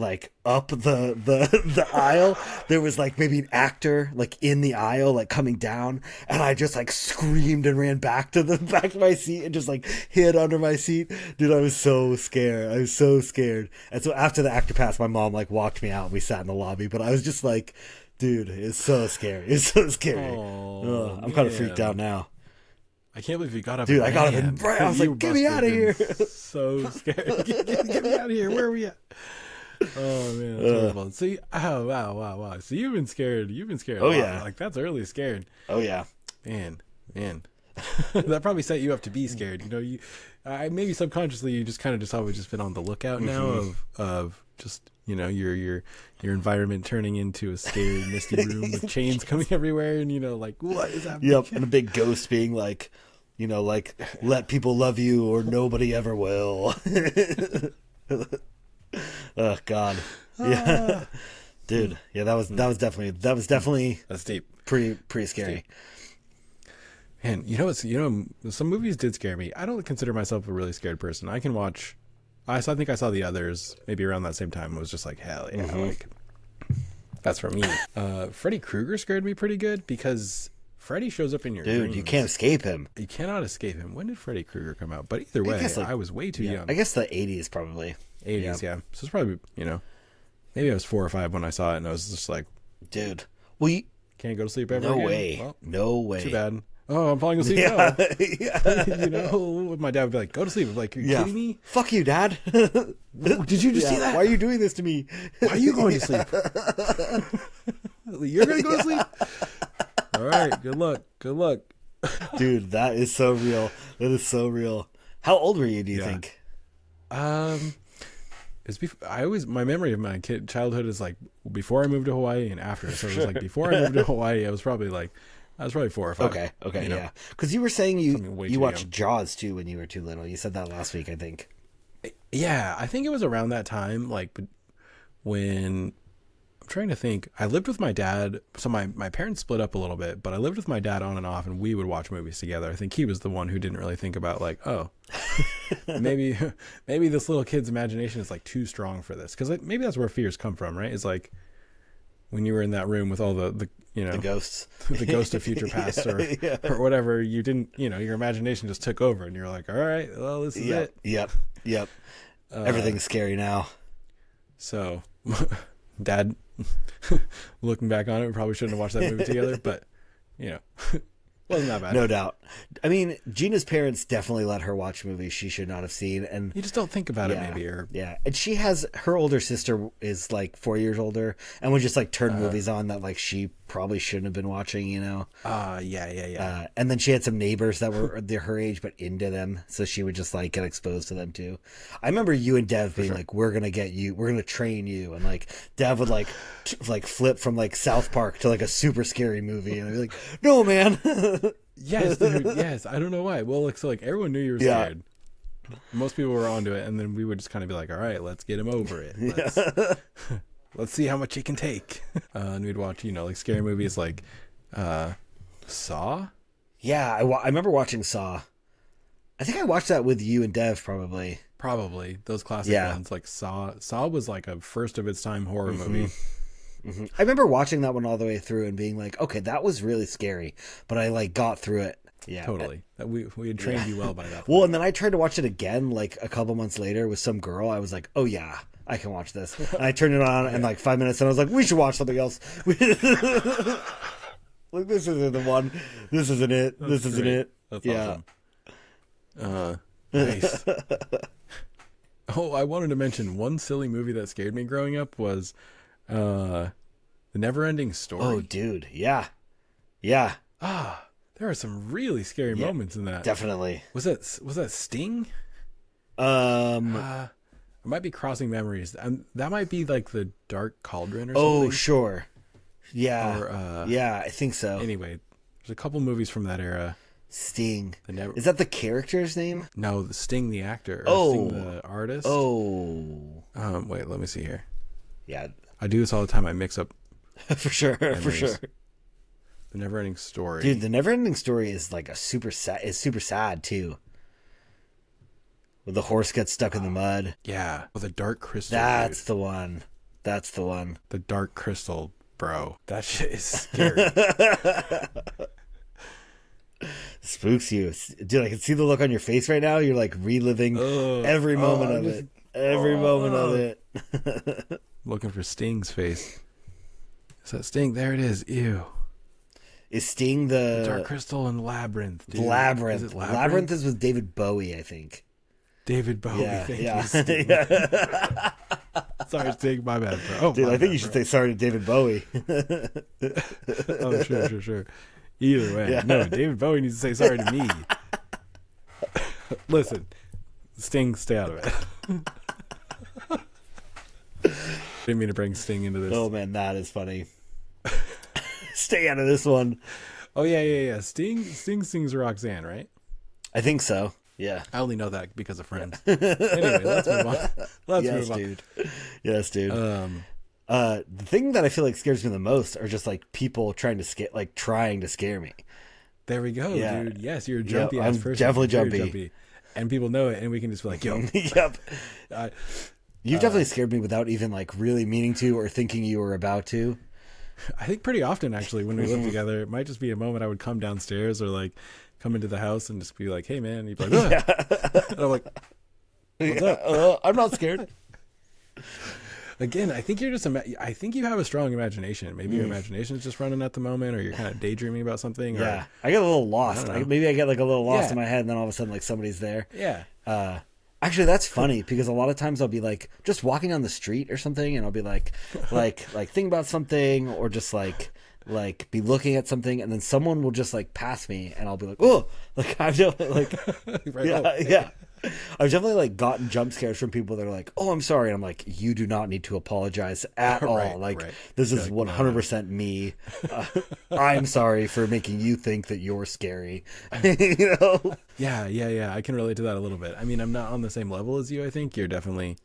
aisle, there was like maybe an actor like in the aisle like coming down, and I just like screamed and ran back to the back of my seat and just like hid under my seat. Dude, I was so scared. And so after the actor passed, my mom like walked me out, and we sat in the lobby. But I was just like, dude, it's so scary. Oh, I'm kind of freaked out now. I can't believe you got up. Dude, I got up and ran. I was like, get me out of here. So scared. Get me out of here. Where are we at? Oh man, that's horrible. See, wow. So you've been scared. Oh, a lot. yeah. Like that's early scared. Oh yeah. Man. That probably set you up to be scared. Maybe subconsciously you just kind of just always just been on the lookout now of just your environment turning into a scary misty room with chains coming everywhere, and like what is happening? Yep, and a big ghost being like, like let people love you or nobody ever will. Oh God, yeah, dude, yeah, that was definitely That's deep. pretty scary. And some movies did scare me. I don't consider myself a really scared person. I can watch. I think I saw The Others maybe around that same time. It was just like, hell yeah, like that's for me. Freddy Krueger scared me pretty good because Freddy shows up in your dreams. You can't escape him. You cannot escape him. When did Freddy Krueger come out? But either way, I was way too young. I guess the 80s probably. 80s, yeah. So it's probably maybe I was 4 or 5 when I saw it, and I was just like, dude, we can't go to sleep ever no again. way, Well, no way. too bad. Oh, I'm falling asleep now. My dad would be like, go to sleep. I'm like, are you kidding me? Fuck you, Dad. Did you just see that? Why are you doing this to me? Why are you going to sleep? You're going to go to sleep? All right, good luck. Dude, that is so real. How old were you, do you think? It's my memory of my childhood is like before I moved to Hawaii and after. So it was like before I moved to Hawaii, I was probably 4 or 5. Okay, yeah. Because you were saying you watched young. Jaws too when you were too little. You said that last week, I think. Yeah, I think it was around that time, like when I'm trying to think. I lived with my dad, so my parents split up a little bit, but I lived with my dad on and off, and we would watch movies together. I think he was the one who didn't really think about like, oh, maybe this little kid's imagination is like too strong for this, because maybe that's where fears come from, right? It's like when you were in that room with all the ghosts, the ghost of future past or whatever, you didn't, your imagination just took over, and you're like, all right, well, this is it. Yep. Everything's scary now. So, Dad, looking back on it, we probably shouldn't have watched that movie together, but wasn't that bad. No doubt. I mean, Gina's parents definitely let her watch movies she should not have seen, and you just don't think about it, maybe. Or and she has her older sister is like 4 years older, and would just like turn movies on that like she probably shouldn't have been watching, yeah. And then she had some neighbors that were her age but into them, so she would just like get exposed to them too. I remember you and Dev being like, we're gonna train you, and like Dev would like flip from like South Park to like a super scary movie, and I'd be like, no man. Yes, dude, yes. I don't know why. Well, so like everyone knew you were scared. Most people were onto it, and then we would just kind of be like, all right, let's get him over it. Let's see how much he can take. And we'd watch, like scary movies like Saw. Yeah, I remember watching Saw. I think I watched that with you and Dev probably. Probably those classic Yeah. ones like Saw. Saw was like a first of its time horror movie. I remember watching that one all the way through and being like, okay, that was really scary, but I like got through it. Yeah. Totally. We had trained you well by that. Well, and then I tried to watch it again like a couple months later with some girl. I was like, oh yeah, I can watch this. And I turned it on and like 5 minutes and I was like, we should watch something else. Like, this isn't the one. This isn't it. This isn't it. That's awesome. Nice. Oh, I wanted to mention one silly movie that scared me growing up was The Never-Ending Story. Oh, dude. Yeah. Yeah. There are some really scary moments in that. Definitely. Was that Sting? Um. I might be crossing memories. That might be like the Dark Cauldron or Oh, something. sure. Yeah. Or, yeah, I think so. Anyway, there's a couple movies from that era. Sting. Is that the character's name? No, the Sting the actor. Or Oh. Sting the artist. Oh. Wait, let me see here. Yeah. I do this all the time. I mix up For sure. For memories. sure. The Never-Ending Story. Dude, the Never-Ending Story is like super sad too. When the horse gets stuck in the mud. Yeah. Oh, the Dark Crystal. That's dude. the one. That's the one. The Dark Crystal, bro. That shit is scary. Spooks you. Dude, I can see the look on your face right now. You're like reliving every moment of it. Every moment of it. Looking for Sting's face. Is that Sting? There it is. Ew. Is Sting the Dark Crystal and Labyrinth. Dude. Labyrinth? Is it Labyrinth is with David Bowie, I think. David Bowie. Yeah, Thank yeah. you, Sting. Yeah. Sorry, Sting. My bad, bro. Oh, Dude, my I think bad, you should bro. say sorry to David Bowie. Oh, sure. Either way. Yeah. No, David Bowie needs to say sorry to me. Listen, Sting, stay out of it. Didn't mean to bring Sting into this. Oh man, that is funny. Stay out of this one. Oh, yeah. Sting sings Roxanne, right? I think so. Yeah. I only know that because of Friends. Anyway, let's move on. Yes, dude. Yes, dude. Um, The thing that I feel like scares me the most are just like people trying to scare me. there we go, Yeah. dude. Yes, you're a jumpy ass I'm person. definitely Very jumpy. And people know it, and we can just be like, yo. Yep. I, You definitely scared me without even like really meaning to or thinking you were about to. I think pretty often, actually, when we live together, it might just be a moment I would come downstairs or like come into the house and just be like, hey, man. And you'd be like, "Ugh." And I'm like, what's up? I'm not scared. Again, I think you're just, I think you have a strong imagination. Maybe your imagination is just running at the moment, or you're kind of daydreaming about something. Yeah. Or, I get a little lost. Maybe I get like a little lost Yeah. in my head and then all of a sudden like somebody's there. yeah. Actually, that's funny because a lot of times I'll be like just walking on the street or something, and I'll be like thinking about something, or just like be looking at something, and then someone will just like pass me, and I'll be like, oh, like I've definitely like, Right, yeah, oh. yeah. I've definitely like gotten jump scares from people that are like, oh, I'm sorry, and I'm like, you do not need to apologize at all. Right, Like right. this You're is like, 100% me. I'm sorry for making you think that you're scary. You know. Yeah. I can relate to that a little bit. I mean, I'm not on the same level as you. I think you're definitely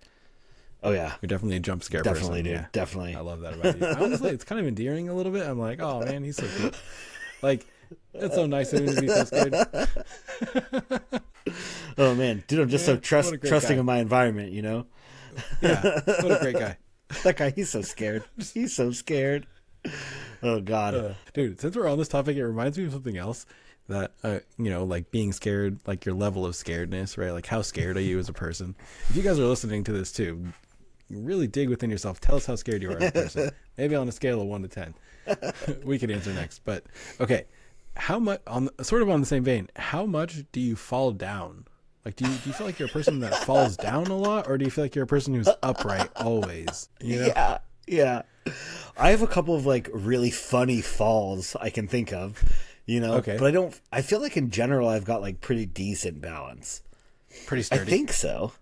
Oh yeah. a jump scare Definitely, person. dude. Yeah. Definitely. I love that about you. Honestly, it's kind of endearing a little bit. I'm like, oh man, he's so cool. Like, it's so nice of him to be so scared. Oh man, dude, I'm just so what a great trusting guy. of my environment, you know? Yeah, what a great guy. That guy, he's so scared. He's so scared. Oh god. Dude, since we're on this topic, it reminds me of something else that, like being scared, like your level of scaredness, right? Like how scared are you as a person? If you guys are listening to this too, really dig within yourself. Tell us how scared you are as a person. Maybe on a scale of 1 to 10. We could answer next. But okay, how much, sort of on the same vein, how much do you fall down? Like, do you feel like you're a person that falls down a lot, or do you feel like you're a person who's upright always? You know? Yeah. I have a couple of like really funny falls I can think of, you know? Okay. But I feel like in general I've got like pretty decent balance. Pretty I sturdy. think so.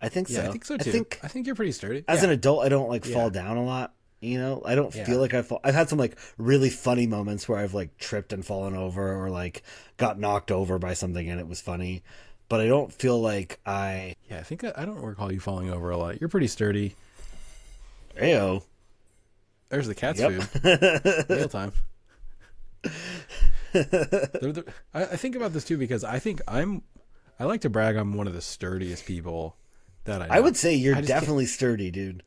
I think so. Yeah, I think so too. I think you're pretty sturdy. As Yeah. an adult, I don't like Yeah. fall down a lot. You know, I don't Yeah. feel like I fall. I've had some like really funny moments where I've like tripped and fallen over, or like got knocked over by something and it was funny. But I don't feel like I. Yeah, I think I don't recall you falling over a lot. You're pretty sturdy. Ayo. There's the cat's Yep. food. Meal time. I think about this too because I think I'm I like to brag I'm one of the sturdiest people that I know. I would say you're I just definitely sturdy, dude.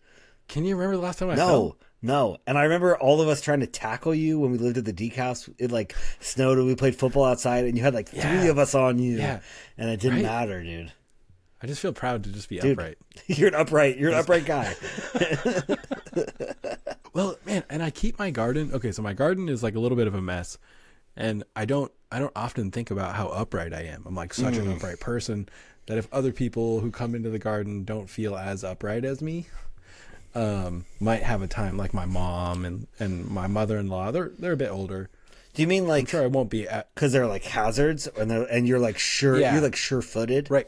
Can you remember the last time I fell? No. And I remember all of us trying to tackle you when we lived at the Deke house. It like snowed and we played football outside, and you had like three of us on you. Yeah. And it didn't Right? matter, dude. I just feel proud to just be Dude, upright. You're an upright guy. Well, man, and I keep my garden. Okay, so my garden is like a little bit of a mess, and I don't often think about how upright I am. I'm like such an upright person that if other people who come into the garden don't feel as upright as me, might have a time, like my mom and my mother-in-law. They're a bit older. Do you mean like I'm sure I won't be at because they're like hazards and you're like you're like sure-footed? right.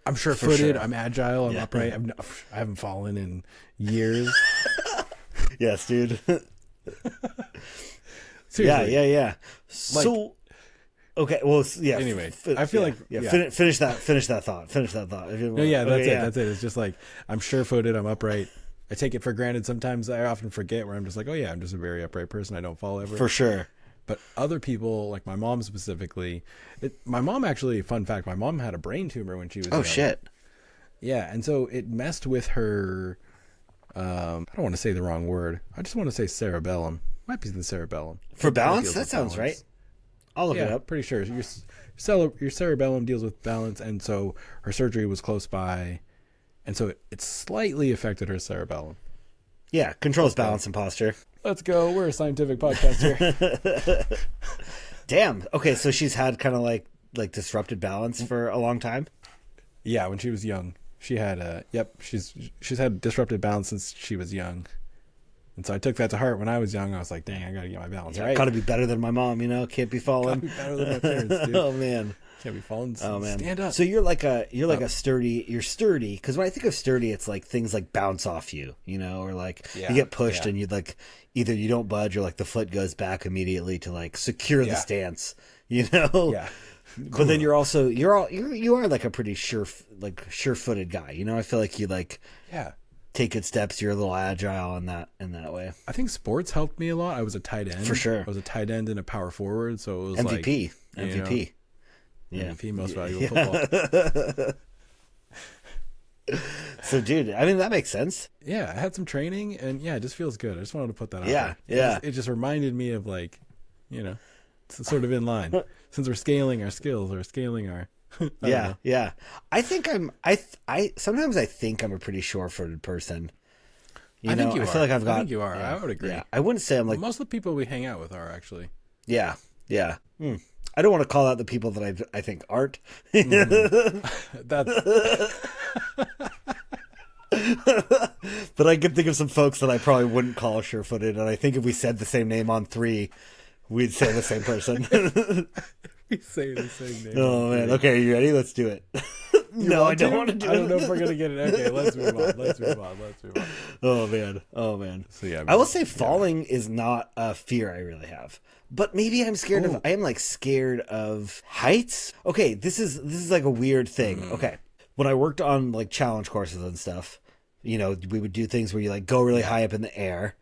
I'm sure-footed. sure. I'm agile. I'm upright. I haven't fallen in years. Yes, dude. Seriously. Yeah. So, okay, well, yeah. Anyway, I feel like finish that thought. No, yeah, that's it. That's it. It's just like I'm sure-footed. I'm upright. I take it for granted. Sometimes I often forget where I'm just like, oh yeah, I'm just a very upright person. I don't fall ever. For sure. But other people, like my mom specifically, my mom actually, fun fact, my mom had a brain tumor when she was young. Shit. Yeah, and so it messed with her. I don't want to say the wrong word. I just want to say cerebellum. Might be the cerebellum. For balance? Deals That with sounds balance. right. I'll look it Yeah, up. pretty sure. Your cerebellum deals with balance, and so her surgery was close by, and so it slightly affected her cerebellum. Yeah, controls balance and posture. Let's go. We're a scientific podcast here. Damn. Okay, so she's had kind of like disrupted balance for a long time. Yeah, when she was young, she had she's had disrupted balance since she was young, and so I took that to heart when I was young. I was like, dang, I gotta get my balance right. Gotta be better than my mom, Can't be falling. Gotta be better than my parents, dude. Oh man. Can't be falling. Oh man. Stand up. So you're sturdy. You're sturdy because when I think of sturdy, it's like things like bounce off you, or like you get pushed and you'd like either you don't budge or like the foot goes back immediately to like secure the stance, Yeah. But then you're also you are like a pretty sure-footed guy, I feel like you like take good steps. You're a little agile in that way. I think sports helped me a lot. I was a tight end For sure. I was a tight end and a power forward, so it was MVP. like MVP. MVP, most valuable football. So, dude, I mean that makes sense. Yeah, I had some training, and it just feels good. I just wanted to put that out Yeah, there. yeah. It just reminded me of it's sort of in line. Since we're scaling our skills or scaling our Yeah. I think I sometimes I think I'm a pretty sure-footed person. I think you I are. feel like I think you are. Yeah, I would agree. Yeah. I wouldn't say I'm like Most of the people we hang out with are actually. Yeah. I don't want to call out the people that I think aren't. That's But I could think of some folks that I probably wouldn't call sure-footed, and I think if we said the same name on 3, we'd say the same person. we say the same name. Oh man. Okay, you ready? Let's do it. No, I don't want to do it. I don't know if we're gonna get it. Okay, let's move on. Oh man. So yeah, I will say falling is not a fear I really have. But maybe I'm scared of I am like scared of heights. Okay, this is like a weird thing. Okay. When I worked on like challenge courses and stuff, we would do things where you like go really high up in the air.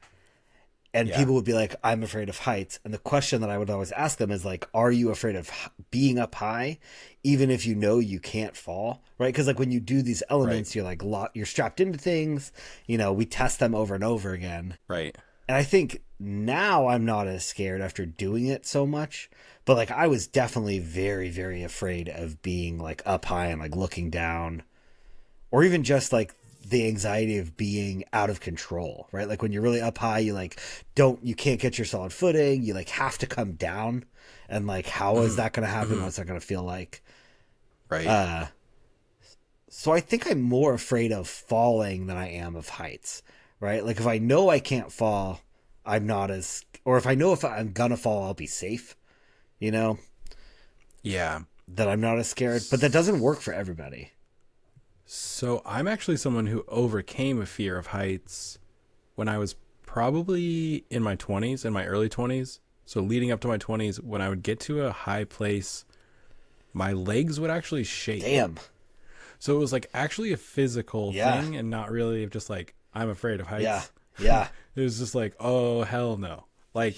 And people would be like, I'm afraid of heights. And the question that I would always ask them is like, are you afraid of being up high, even if you know you can't fall? Right? Because like when you do these elements, you're like, you're strapped into things. We test them over and over again. Right. And I think now I'm not as scared after doing it so much. But like I was definitely very, very afraid of being like up high and like looking down. Or even just like the anxiety of being out of control, right? Like when you're really up high, you can't get your solid footing. You like have to come down, and like, how is that going to happen? What's that going to feel like? Right. So I think I'm more afraid of falling than I am of heights, right? Like if I know I can't fall, I'm not or if I know if I'm going to fall, I'll be safe, Yeah. that I'm not as scared, but that doesn't work for everybody. So I'm actually someone who overcame a fear of heights when I was probably in my 20s, in my early 20s. So leading up to my 20s, when I would get to a high place, my legs would actually shake. Damn. So it was like actually a physical thing and not really just like, I'm afraid of heights. Yeah. It was just like, oh, hell no. Like,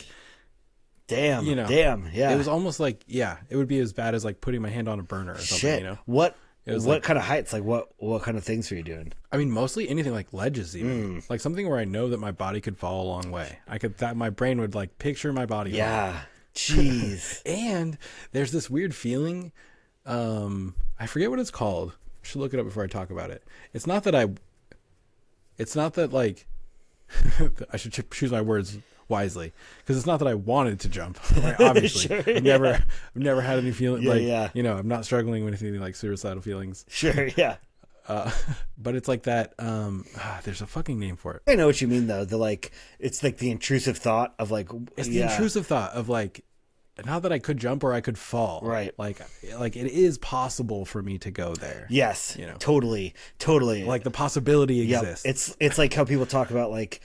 damn. Yeah. It was almost like, it would be as bad as like putting my hand on a burner or something, Shit. What It was what kind of heights? Like what kind of things were you doing? I mean, mostly anything like ledges, even like something where I know that my body could fall a long way. My brain would like picture my body. Yeah. Jeez. And there's this weird feeling. I forget what it's called. I should look it up before I talk about it. It's not that like, I should choose my words wisely, because it's not that I wanted to jump. Right? Obviously, Sure, I've never had any feeling I'm not struggling with anything like suicidal feelings. Sure. Yeah. But it's like that. There's a fucking name for it. I know what you mean though. It's like the intrusive thought of like, It's the intrusive thought of like, not that I could jump or I could fall. Right. Like it is possible for me to go there. Yes. Totally. Like the possibility exists. It's like how people talk about like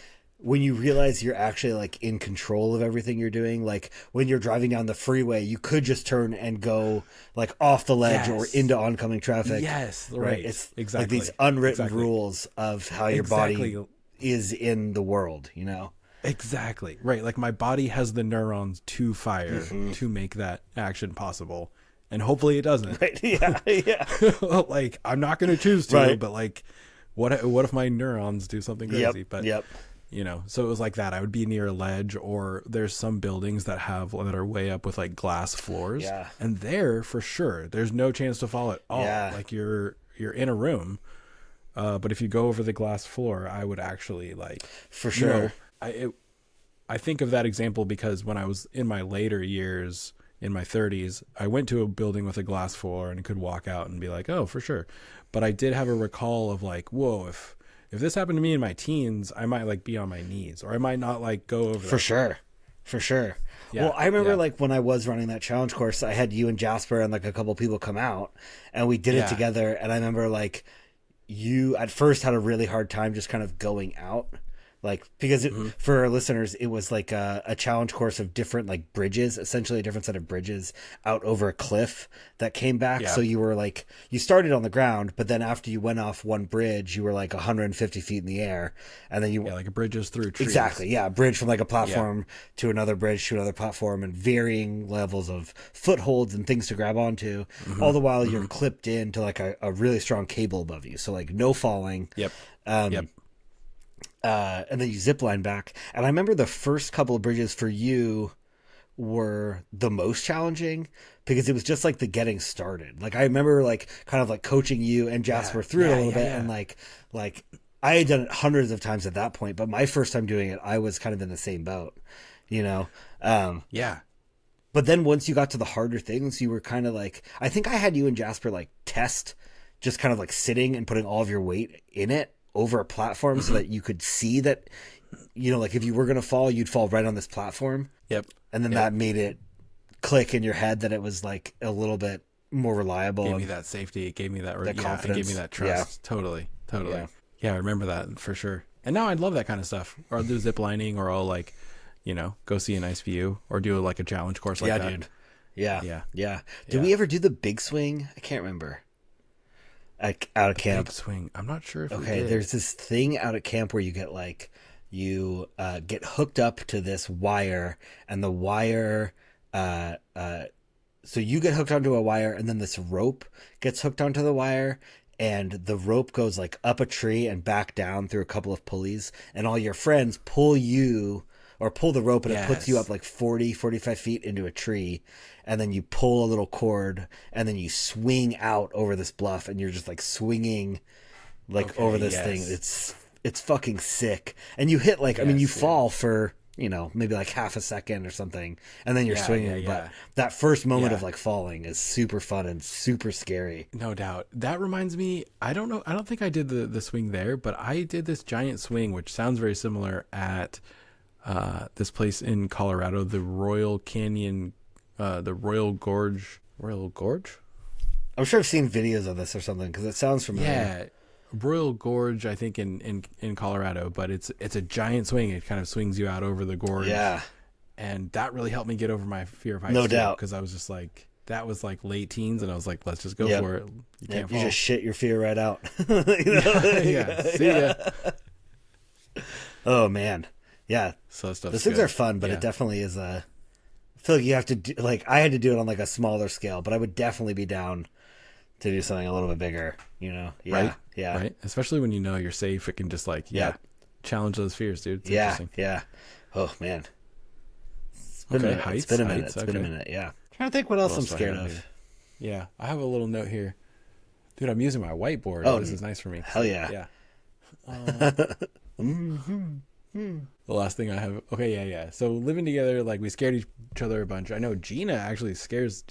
when you realize you're actually like in control of everything you're doing. Like when you're driving down the freeway, you could just turn and go like off the ledge or into oncoming traffic. Yes. Right. It's exactly like these unwritten rules of how your body is in the world, Exactly. Right. Like my body has the neurons to fire to make that action possible. And hopefully it doesn't. Right. Yeah. Yeah. Like I'm not going to choose to, right. but like what if my neurons do something crazy? Yep. So it was like that. I would be near a ledge, or there's some buildings that are way up with like glass floors. Yeah. And there for sure, there's no chance to fall at all. Yeah. Like you're in a room. But if you go over the glass floor, I would actually like, for sure. I think of that example because when I was in my later years, in my 30s, I went to a building with a glass floor and could walk out and be like, oh, for sure. But I did have a recall of like, whoa, if this happened to me in my teens, I might like be on my knees, or I might not like go over. For sure. Yeah, well, I remember like when I was running that challenge course, I had you and Jasper and like a couple people come out, and we did it together. And I remember like you at first had a really hard time just kind of going out. Like, because for our listeners, it was like a challenge course of different like bridges, essentially a different set of bridges out over a cliff that came back. Yeah. So you were like, you started on the ground, but then after you went off one bridge, you were like 150 feet in the air. And then like a bridge is through trees. Exactly. Yeah. A bridge from like a platform to another bridge to another platform, and varying levels of footholds and things to grab onto. All the while you're clipped into like a really strong cable above you. So like no falling. Yep. And then you zip line back. And I remember the first couple of bridges for you were the most challenging because it was just like the getting started. Like I remember like kind of like coaching you and Jasper through it a little bit. And like I had done it hundreds of times at that point, but my first time doing it, I was kind of in the same boat, But then once you got to the harder things, you were kind of like, I think I had you and Jasper like test just kind of like sitting and putting all of your weight in it over a platform so that you could see that, like if you were going to fall, you'd fall right on this platform. Yep. And then that made it click in your head that it was like a little bit more reliable. It gave me that safety. It gave me that confidence. It gave me that trust. Yeah. Totally. Yeah, I remember that for sure. And now I'd love that kind of stuff. Or I'll do zip lining, or I'll like, go see a nice view, or do like a challenge course like that. Dude. Yeah. Did we ever do the big swing? I can't remember. Out of camp. Big swing. I'm not sure if okay, there's this thing out at camp where you get like you get hooked up to this wire, and the wire so you get hooked onto a wire, and then this rope gets hooked onto the wire, and the rope goes like up a tree and back down through a couple of pulleys, and all your friends pull you or pull the rope, and it puts you up like 45 feet into a tree, and then you pull a little cord, and then you swing out over this bluff, and you're just like swinging like over this thing. It's fucking sick. And you hit like, I mean, you fall for, maybe like half a second or something, and then you're swinging. But that first moment of like falling is super fun and super scary. No doubt. That reminds me, I don't know, I don't think I did the swing there, but I did this giant swing, which sounds very similar at this place in Colorado, the Royal Canyon, the Royal Gorge. I'm sure I've seen videos of this or something because it sounds familiar. Yeah, Royal Gorge, I think in Colorado, but it's a giant swing. It kind of swings you out over the gorge. Yeah, and that really helped me get over my fear of heights. No doubt, because I was just like, that was like late teens, and I was like, let's just go for it. You can't fall. You just shit your fear right out. See ya. Oh man. Yeah, so those things are fun, but it definitely is I feel like you have to do, like I had to do it on like a smaller scale, but I would definitely be down to do something a little bit bigger, you know? Yeah. Right? Yeah. Right? Especially when you know you're safe, it can just like, challenge those fears, dude. It's Yeah. interesting. Yeah. Oh, man. It's been Okay, a minute. heights. It's been a minute. Heights, It's been a minute. Yeah. Trying to think what else I'm do I scared have of. here? Yeah, I have a little note here. Dude, I'm using my whiteboard. Oh, this is nice for me. Hell yeah. Yeah. The last thing I have. Okay, yeah. So living together, like we scared each other a bunch. I know Gina actually scares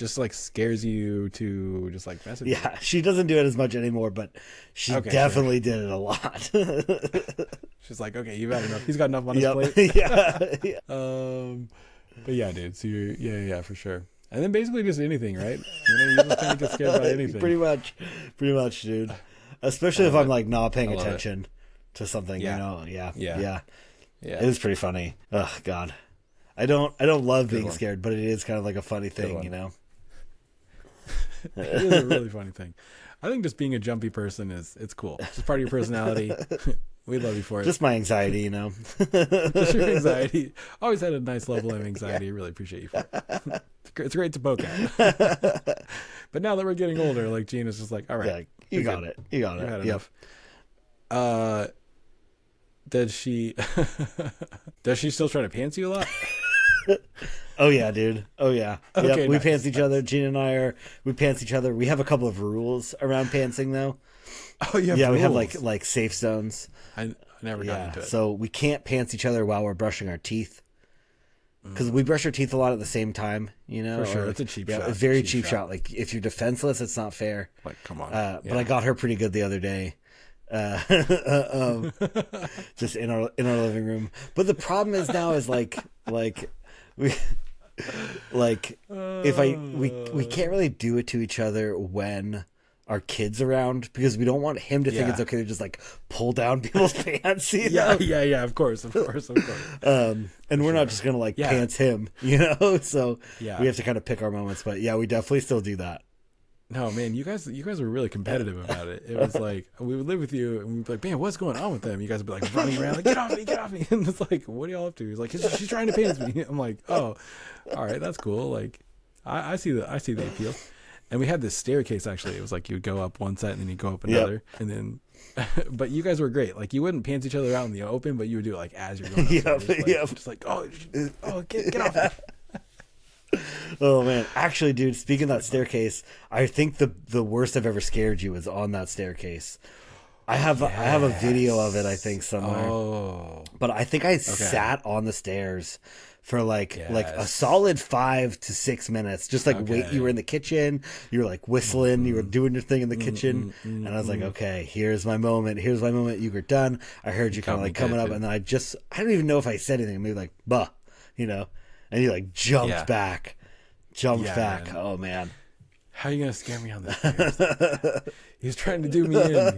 you to just like message. Yeah, she doesn't do it as much anymore, but she definitely did it a lot. She's like, okay, you've had enough. He's got enough on his plate. Yeah. But yeah, dude. So you're, yeah, for sure. And then basically just anything, right? You know, you just kind of get scared about anything. Pretty much, dude. Especially if I'm like not paying attention to something, you know. Yeah. It was pretty funny. Oh God, I don't love being scared, but it is kind of like a funny thing, you know. It is a really funny thing. I think just being a jumpy person it's cool. It's just part of your personality. We love you for it. Just my anxiety, you know. Just your anxiety. Always had a nice level of anxiety. I really appreciate you for it. It's great to poke at. But now that we're getting older, like Gina's just like, all right, you got it. You had enough. Does she still try to pants you a lot? Oh yeah, dude. Oh yeah. Okay, we pants each other. Gina and I we pants each other. We have a couple of rules around pantsing though. Oh yeah. Yeah, we have like safe zones. I never got into it. So we can't pants each other while we're brushing our teeth. Because we brush our teeth a lot at the same time, you know. For sure, it's a cheap shot. A very cheap shot. Like if you're defenseless, it's not fair. Like, come on. But I got her pretty good the other day. Just in our living room. But the problem is now is we we can't really do it to each other when our kids around, because we don't want him to think it's okay to just like pull down people's pants. You know? Yeah. Of course. And we're not just gonna pants him, you know. So we have to kind of pick our moments. But yeah, we definitely still do that. No, man, you guys were really competitive about it. It was like we would live with you and we'd be like, man, what's going on with them? You guys would be like running around like, get off me. And it's like, what are y'all up to? He's like, she's trying to pants me. I'm like, oh, all right, that's cool. Like, I see the appeal. And we had this staircase actually. It was like you would go up one set and then you go up another, and then. But you guys were great. Like you wouldn't pants each other out in the open, but you would do it like as you're going. Just like oh, get off me. Oh man, actually, dude, speaking of that staircase, I think the worst I've ever scared you was on that staircase. I have a video of it, I think, somewhere. Oh, but I think I sat on the stairs for like a solid 5 to 6 minutes, just wait. You were in the kitchen, you were like whistling, you were doing your thing in the kitchen, and I was like, okay, here's my moment. You were done. I heard you kind of like coming up, and then I don't even know if I said anything. Maybe like, bah, you know. And you like jumped back. Man. Oh man. How are you gonna scare me on the stairs? He was trying to do me in. I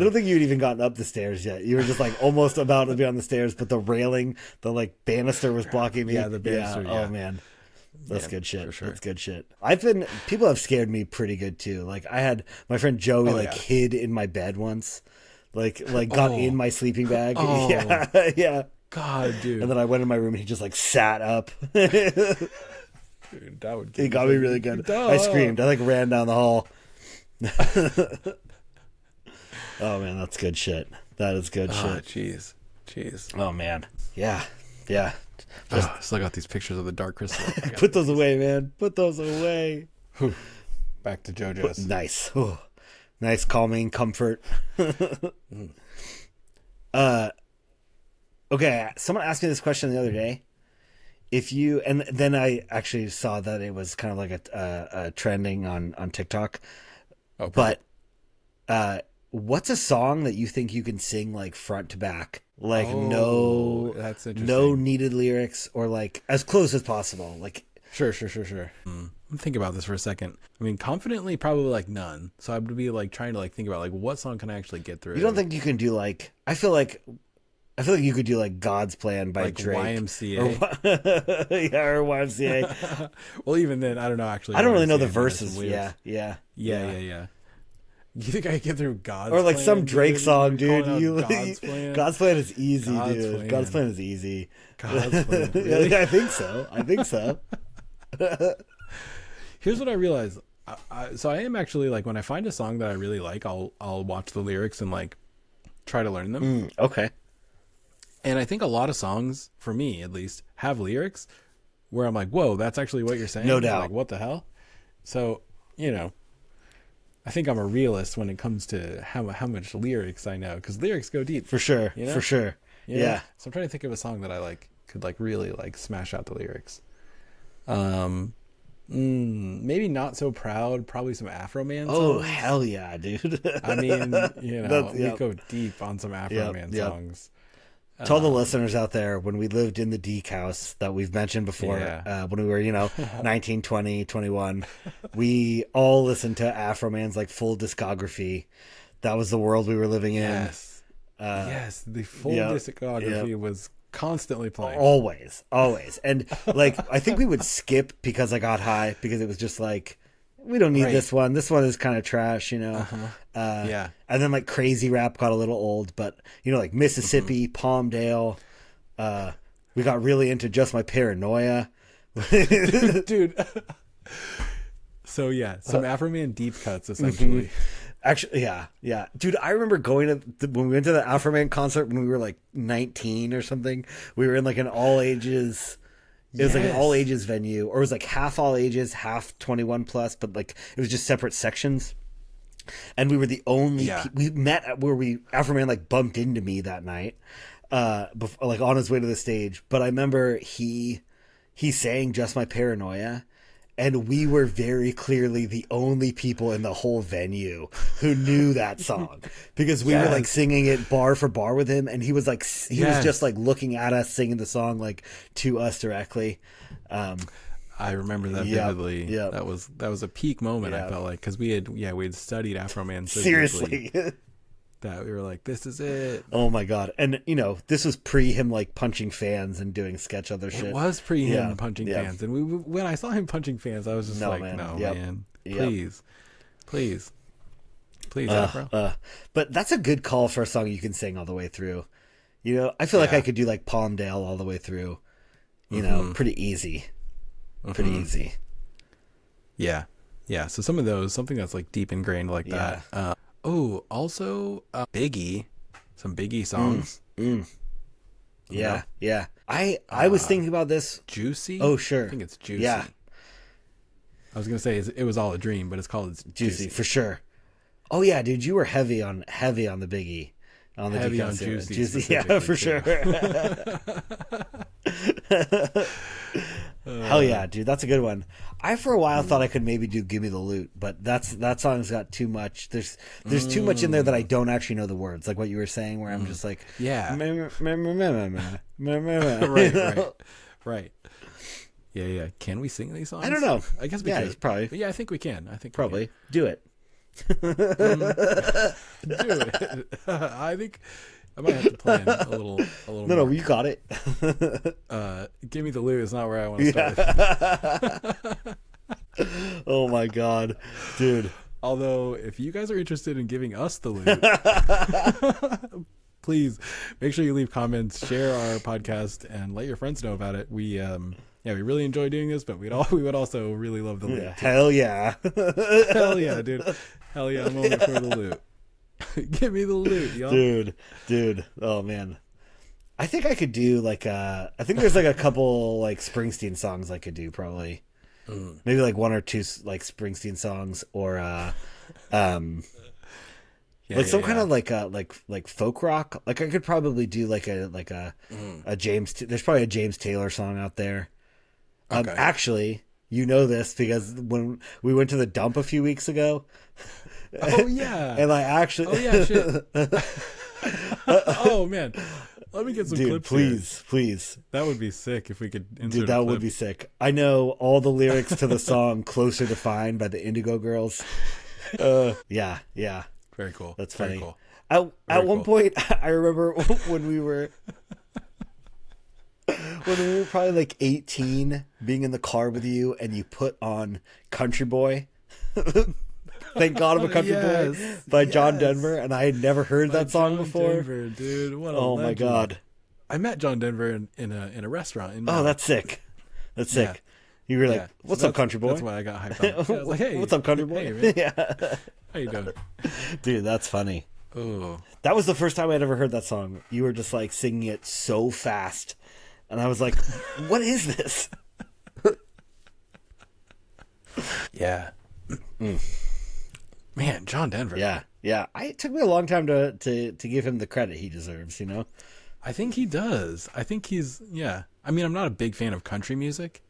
don't think you'd even gotten up the stairs yet. You were just like almost about to be on the stairs, but the railing, the like banister was blocking me. Yeah, the banister. Yeah. Oh man. That's good shit. For sure. That's good shit. People have scared me pretty good too. Like I had my friend Joey hid in my bed once. Like got in my sleeping bag. Oh. Yeah. God, dude. And then I went in my room and he just like sat up. Dude, that would it got me really good. I screamed. I like ran down the hall. Oh man, that's good shit. That is good shit. Jeez. Oh man. Yeah. Still got these pictures of the Dark Crystal. Put those away, man. Put those away. Back to Jojo's. Nice. Nice calming comfort. Okay, someone asked me this question the other day. And then I actually saw that it was kind of like a trending on TikTok. Oh, but what's a song that you think you can sing like front to back? Like that's interesting. No needed lyrics, or like as close as possible. Like Sure. Think about this for a second. I mean, confidently, probably like none. So I would be like trying to like think about like what song can I actually get through. You don't think you can do like? I feel like you could do like God's Plan by like Drake. YMCA. Or YMCA. Well, even then, I don't know actually. I don't really know the verses. Yeah. You think I can get through God's Or like Plan, some Drake song, dude. God's Plan? God's Plan is easy, God's dude. Plan. God's Plan is easy. God's Plan. Really? Yeah, I think so. Here's what I realized. So I am actually like when I find a song that I really like, I'll watch the lyrics and like try to learn them. Okay. And I think a lot of songs, for me at least, have lyrics where I'm like, whoa, that's actually what you're saying. No doubt. Like, what the hell? So, you know, I think I'm a realist when it comes to how much lyrics I know, because lyrics go deep. For sure. You know? For sure. You know? Yeah. So I'm trying to think of a song that I like could like really like smash out the lyrics. Maybe Not So Proud, probably some Afro Man songs. Oh, hell yeah, dude. I mean, you know, we yep. go deep on some Afro Man songs. To all the listeners out there, when we lived in the Deke house that we've mentioned before, when we were, 19, 20, 21, we all listened to Afro Man's like full discography. That was the world we were living in. Yes, the full discography was constantly playing. Always. And like, I think we would skip Because I Got High, because it was just like, we don't need this one. This one is kind of trash, Yeah. And then like Crazy Rap got a little old, but like Mississippi, Palmdale. We got really into Just My Paranoia. Dude. So yeah, some Afro Man deep cuts essentially. Actually, yeah. Dude, I remember going when we went to the Afro Man concert when we were like 19 or something. We were in like an all ages. It was like an all ages venue, or it was like half all ages, half 21 plus, but like it was just separate sections. And we were the only we met at where Afro Man like bumped into me that night, before, like on his way to the stage. But I remember he sang Just My Paranoia, and we were very clearly the only people in the whole venue who knew that song, because we were like singing it bar for bar with him, and he was like was just like looking at us singing the song like to us directly. I remember that vividly. Yeah, that was a peak moment. I felt like, because we had studied Afro Man so seriously that we were like, this is it. Oh my god! And this was pre him like punching fans and doing sketch other shit. It was pre him punching fans, and when I saw him punching fans, I was just man, please, Afro. But that's a good call for a song you can sing all the way through. I feel like I could do like Palmdale all the way through. Pretty easy. Pretty easy. Yeah. So some of those, something that's like deep ingrained like that. Also Biggie, some Biggie songs. Yeah. I was thinking about this. Juicy. Oh sure. I think it's Juicy. Yeah. I was gonna say it was all a dream, but it's called Juicy for sure. Oh yeah, dude, you were heavy on the Biggie. On the heavy on Juicy. Yeah, for sure. Hell yeah, dude, that's a good one. I for a while thought I could maybe do "Give Me the Loot," but that song's got too much. There's too much in there that I don't actually know the words, like what you were saying, where I'm just like, right. Yeah. Can we sing these songs? I don't know. I guess we could. Probably. But yeah, I think we can. Probably we can. Do it. Do it. I think I might have to plan a little. No, you got it. Give Me the Loot is not where I want to start. Oh my god, dude. Although, if you guys are interested in giving us the loot, please make sure you leave comments, share our podcast, and let your friends know about it. We really enjoy doing this, but we would also really love the loot. Yeah, hell yeah. Hell yeah, dude. Hell yeah, I'm only for the loot. Give me the loot, y'all. Dude. Oh man. I think I could do like I think there's like a couple like Springsteen songs I could do probably. Maybe like one or two like Springsteen songs, or some kind of like folk rock. Like I could probably do like a James. There's probably a James Taylor song out there. Okay. Actually, this because when we went to the dump a few weeks ago. Oh yeah. And I actually. Oh yeah, shit. Oh man. Let me get some clips. Please. That would be sick if we could insert Dude, that would be sick. I know all the lyrics to the song Closer to Fine by the Indigo Girls. Yeah. Very cool. That's funny. Very cool. At one point, I remember when we were probably like 18, being in the car with you, and you put on Country Boy. Thank God I'm a Country Boy by John Denver, and I had never heard that song before. Denver, dude, what a legend. My God! I met John Denver in a restaurant. That's sick. That's sick. You were like, Yeah. "What's So up, country boy?" That's why I got hyped on. I was like, hey, What's up, country boy? Hey, man. Yeah, How you doing? dude, that's funny. Oh, That was the first time I'd ever heard that song. You were just like singing it so fast, and I was like, "What is this?" yeah. Man, John Denver. Yeah, yeah. It took me a long time to give him the credit he deserves. You know. I think he does. I think he's, yeah. I mean, I'm not a big fan of country music,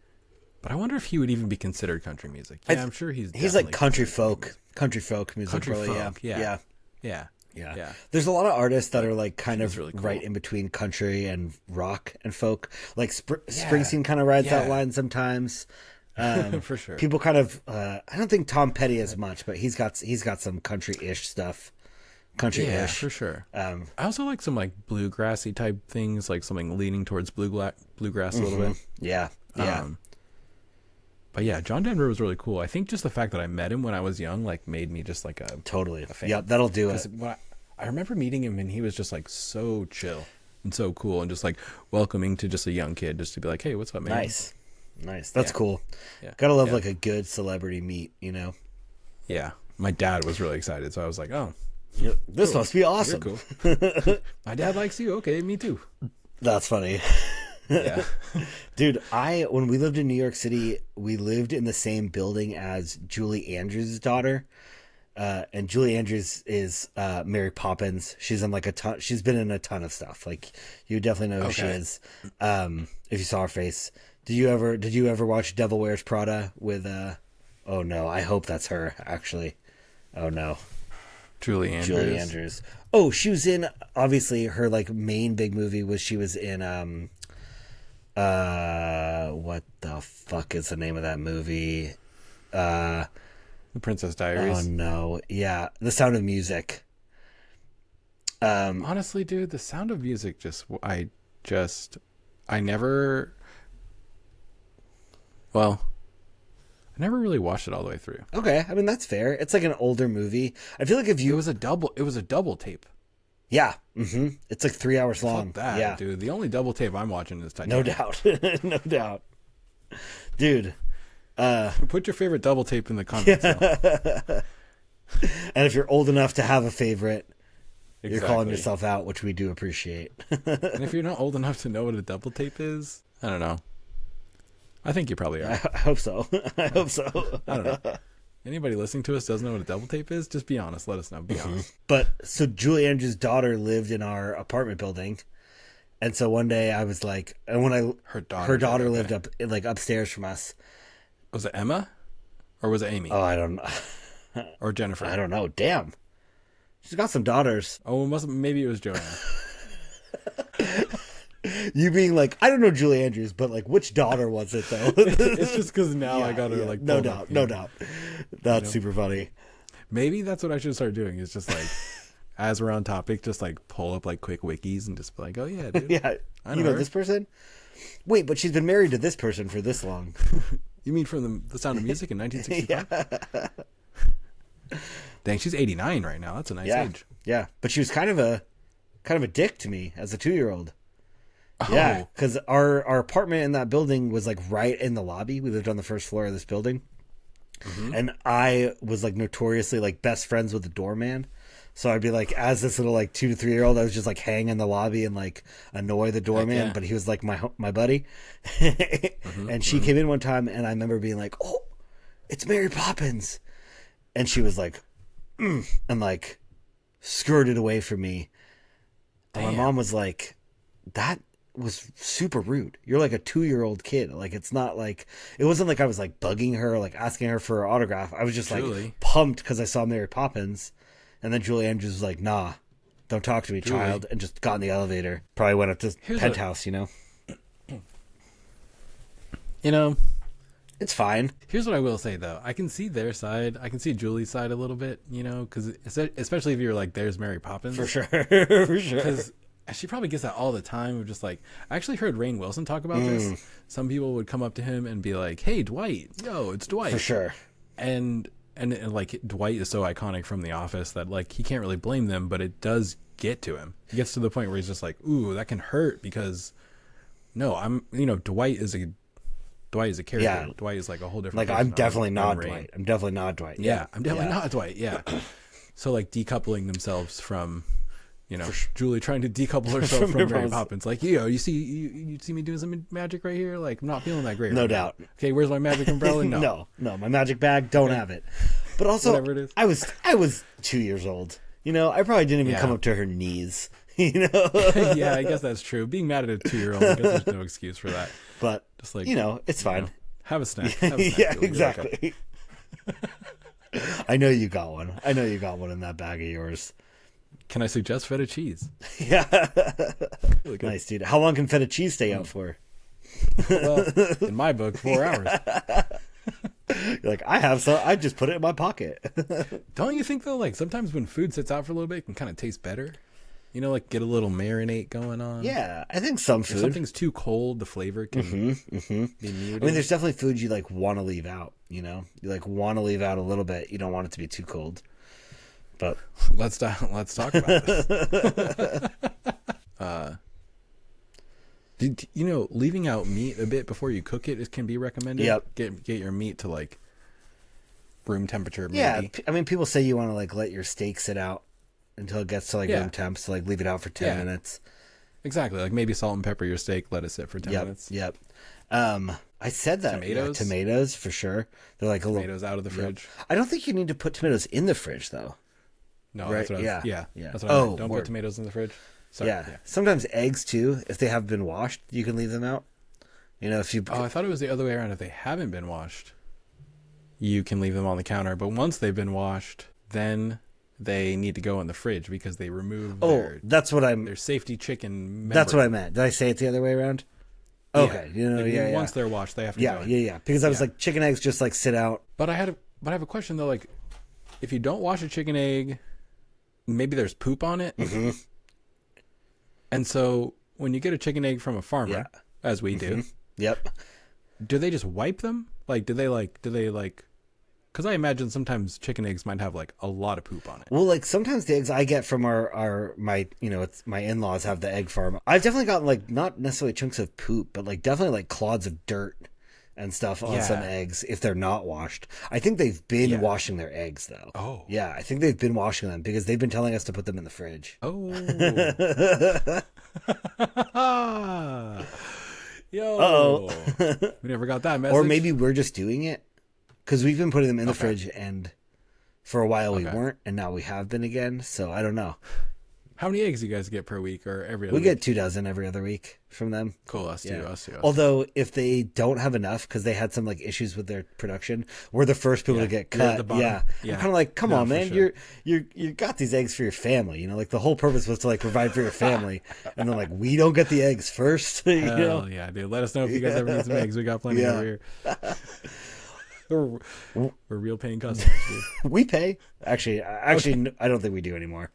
but I wonder if he would even be considered country music. Yeah, I'm sure he's like country folk. folk music. Country probably, folk, yeah. Yeah. Yeah. There's a lot of artists that are like kind of really cool. right in between country and rock and folk. Like Springsteen kind of rides that line sometimes. For sure. People kind of I don't think Tom Petty as much, but he's got some country-ish stuff. Country-ish. Yeah, for sure. I also like some like bluegrassy type things, like something leaning towards bluegrass a little bit. Yeah. Yeah. But yeah, John Denver was really cool. I think just the fact that I met him when I was young, like, made me just like a totally. fan. Yeah, that'll do it. I remember meeting him and he was just like so chill and so cool and just like welcoming to just a young kid, just to be like, hey, what's up, man? Nice. That's cool. Yeah. Gotta love like a good celebrity meet, you know? Yeah. My dad was really excited, so I was like, oh, This must be awesome. you're cool. My dad likes you. Okay, me too. That's funny. Yeah. Dude, when we lived in New York City, we lived in the same building as Julie Andrews' daughter. And Julie Andrews is Mary Poppins. She's in like she's been in a ton of stuff. Like, you definitely know who she is. If you saw her face. Did you ever watch Devil Wears Prada with oh no, I hope that's her, actually. Oh no. Julie Andrews. Oh, she was in, obviously, her like main big movie was she was in what the fuck is the name of that movie? The Princess Diaries. Oh no. Yeah. The Sound of Music. Honestly, dude, The Sound of Music I never really watched it all the way through. Okay, I mean that's fair. It's like an older movie. I feel like if you It was a double tape. Yeah. It's like 3 hours long. Fuck that, yeah. dude. The only double tape I'm watching is Titanic. No doubt. No doubt. Dude. Put your favorite double tape in the comments. And if you're old enough to have a favorite, Exactly. you're calling yourself out, which we do appreciate. And if you're not old enough to know what a double tape is, I don't know. I think you probably are. I hope so. I hope so. I don't know. Anybody listening to us doesn't know what a double tape is? Just be honest. Let us know. Be honest. But so Julie Andrews' daughter lived in our apartment building. And so one day I was like, and when her daughter lived up like upstairs from us. Was it Emma? Or was it Amy? Oh, I don't know. Or Jennifer? I don't know. Damn. She's got some daughters. Oh, maybe it was Joanna. You being like, I don't know Julie Andrews, but like, which daughter was it though? It's just because now I got to like. No doubt. That's super funny. Maybe that's what I should start doing. Is just like, as we're on topic, just like pull up like quick wikis and just be like, oh yeah, dude. Yeah, you know this person. Wait, but she's been married to this person for this long. You mean from the Sound of Music in 1965? Yeah. Dang, she's 89 right now. That's a nice age. Yeah, but she was kind of a dick to me as a 2-year-old. Oh. Yeah, because our apartment in that building was like right in the lobby. We lived on the first floor of this building, and I was like notoriously like best friends with the doorman. So I'd be like, as this little like 2 to 3-year-old, I was just like hang in the lobby and like annoy the doorman. But he was like my buddy, and she came in one time, and I remember being like, "Oh, it's Mary Poppins," and she was like, and like skirted away from me. And my mom was like, "That was super rude. You're like a 2-year-old kid. Like, it's not like," it wasn't like I was like bugging her, like asking her for her autograph. I was just like pumped because I saw Mary Poppins. And then Julie Andrews was like, "Nah, don't talk to me, child," and just got in the elevator. Probably went up to penthouse, you know. You know, it's fine. Here's what I will say though. I can see their side. I can see Julie's side a little bit, you know, because especially if you're like, "There's Mary Poppins," for sure, for sure. Because she probably gets that all the time of just like, I actually heard Rainn Wilson talk about this. Some people would come up to him and be like, "Hey, Dwight, yo, it's Dwight." For sure. And like Dwight is so iconic from The Office that like he can't really blame them, but it does get to him. It gets to the point where he's just like, "Ooh, that can hurt," because Dwight is Dwight is a character. Yeah. Dwight is like a whole different. Like, person I'm on definitely not Rain. Dwight. I'm definitely not Dwight. Yeah, I'm definitely not Dwight. Yeah. So like decoupling themselves from, Julie trying to decouple herself from Mary Poppins. Like, you see me doing some magic right here. Like, I'm not feeling that great. No right doubt. now. Okay, where's my magic umbrella? No, no, my magic bag, don't have it. But also, whatever it is. I was 2 years old. I probably didn't even come up to her knees. Yeah, I guess that's true. Being mad at a 2-year-old, I guess there's no excuse for that. But just like it's fine. Have a snack. Have a snack, Yeah, Julie. exactly. I know you got one. I know you got one in that bag of yours. Can I suggest feta cheese? Yeah. Really good. Nice, dude. How long can feta cheese stay out for? Well, in my book, 4 hours. You're like, I have some. I just put it in my pocket. Don't you think though? Like sometimes when food sits out for a little bit, it can kind of taste better. Like get a little marinate going on. Yeah, I think some food. If something's too cold, the flavor can be muted. I mean, there's definitely food you like want to leave out. You like want to leave out a little bit. You don't want it to be too cold. But let's talk about this. Leaving out meat a bit before you cook it can be recommended. Yep. Get your meat to like room temperature. Maybe. Yeah, I mean, people say you want to like let your steak sit out until it gets to like room temp, so like leave it out for 10 minutes. Exactly, like maybe salt and pepper your steak, let it sit for 10 minutes. Yep. I said that. Tomatoes? Yeah, tomatoes for sure. They're like Tomatoes out of the fridge. I don't think you need to put tomatoes in the fridge though. No, right? that's what Yeah. That's what I meant. Don't word. put tomatoes in the fridge. Sorry. Yeah. Sometimes eggs too, if they have been washed, you can leave them out. If you. Oh, I thought it was the other way around. If they haven't been washed, you can leave them on the counter. But once they've been washed, then they need to go in the fridge because they remove their safety chicken member. That's what I meant. Did I say it the other way around? Okay. Once they're washed, they have to go in. Yeah. Because I was like, chicken eggs just like sit out. But I have a question though. Like, if you don't wash a chicken egg, maybe there's poop on it. Mm-hmm. And so when you get a chicken egg from a farmer, as we do, yep. Do they just wipe them? Like, do they like? Because I imagine sometimes chicken eggs might have like a lot of poop on it. Well, like sometimes the eggs I get from my it's my in-laws have the egg farm. I've definitely gotten like not necessarily chunks of poop, but like definitely like clods of dirt and stuff on some eggs if they're not washed. I think they've been washing their eggs though. Oh. Yeah, I think they've been washing them because they've been telling us to put them in the fridge. Oh. Yo. Uh-oh. We never got that message. Or maybe we're just doing it because we've been putting them in the fridge and for a while we weren't and now we have been again. So I don't know. How many eggs do you guys get per week or every other week? We get 2 dozen every other week from them. Cool, us too. Although if they don't have enough because they had some like issues with their production, we're the first people to get cut. Yeah. I'm kind of like, come on, man, sure. you got these eggs for your family. Like the whole purpose was to like provide for your family, and then like we don't get the eggs first. Hell yeah, dude. Let us know if you guys ever need some eggs. We got plenty over here. We're real paying customers, dude. We pay. Actually, I don't think we do anymore.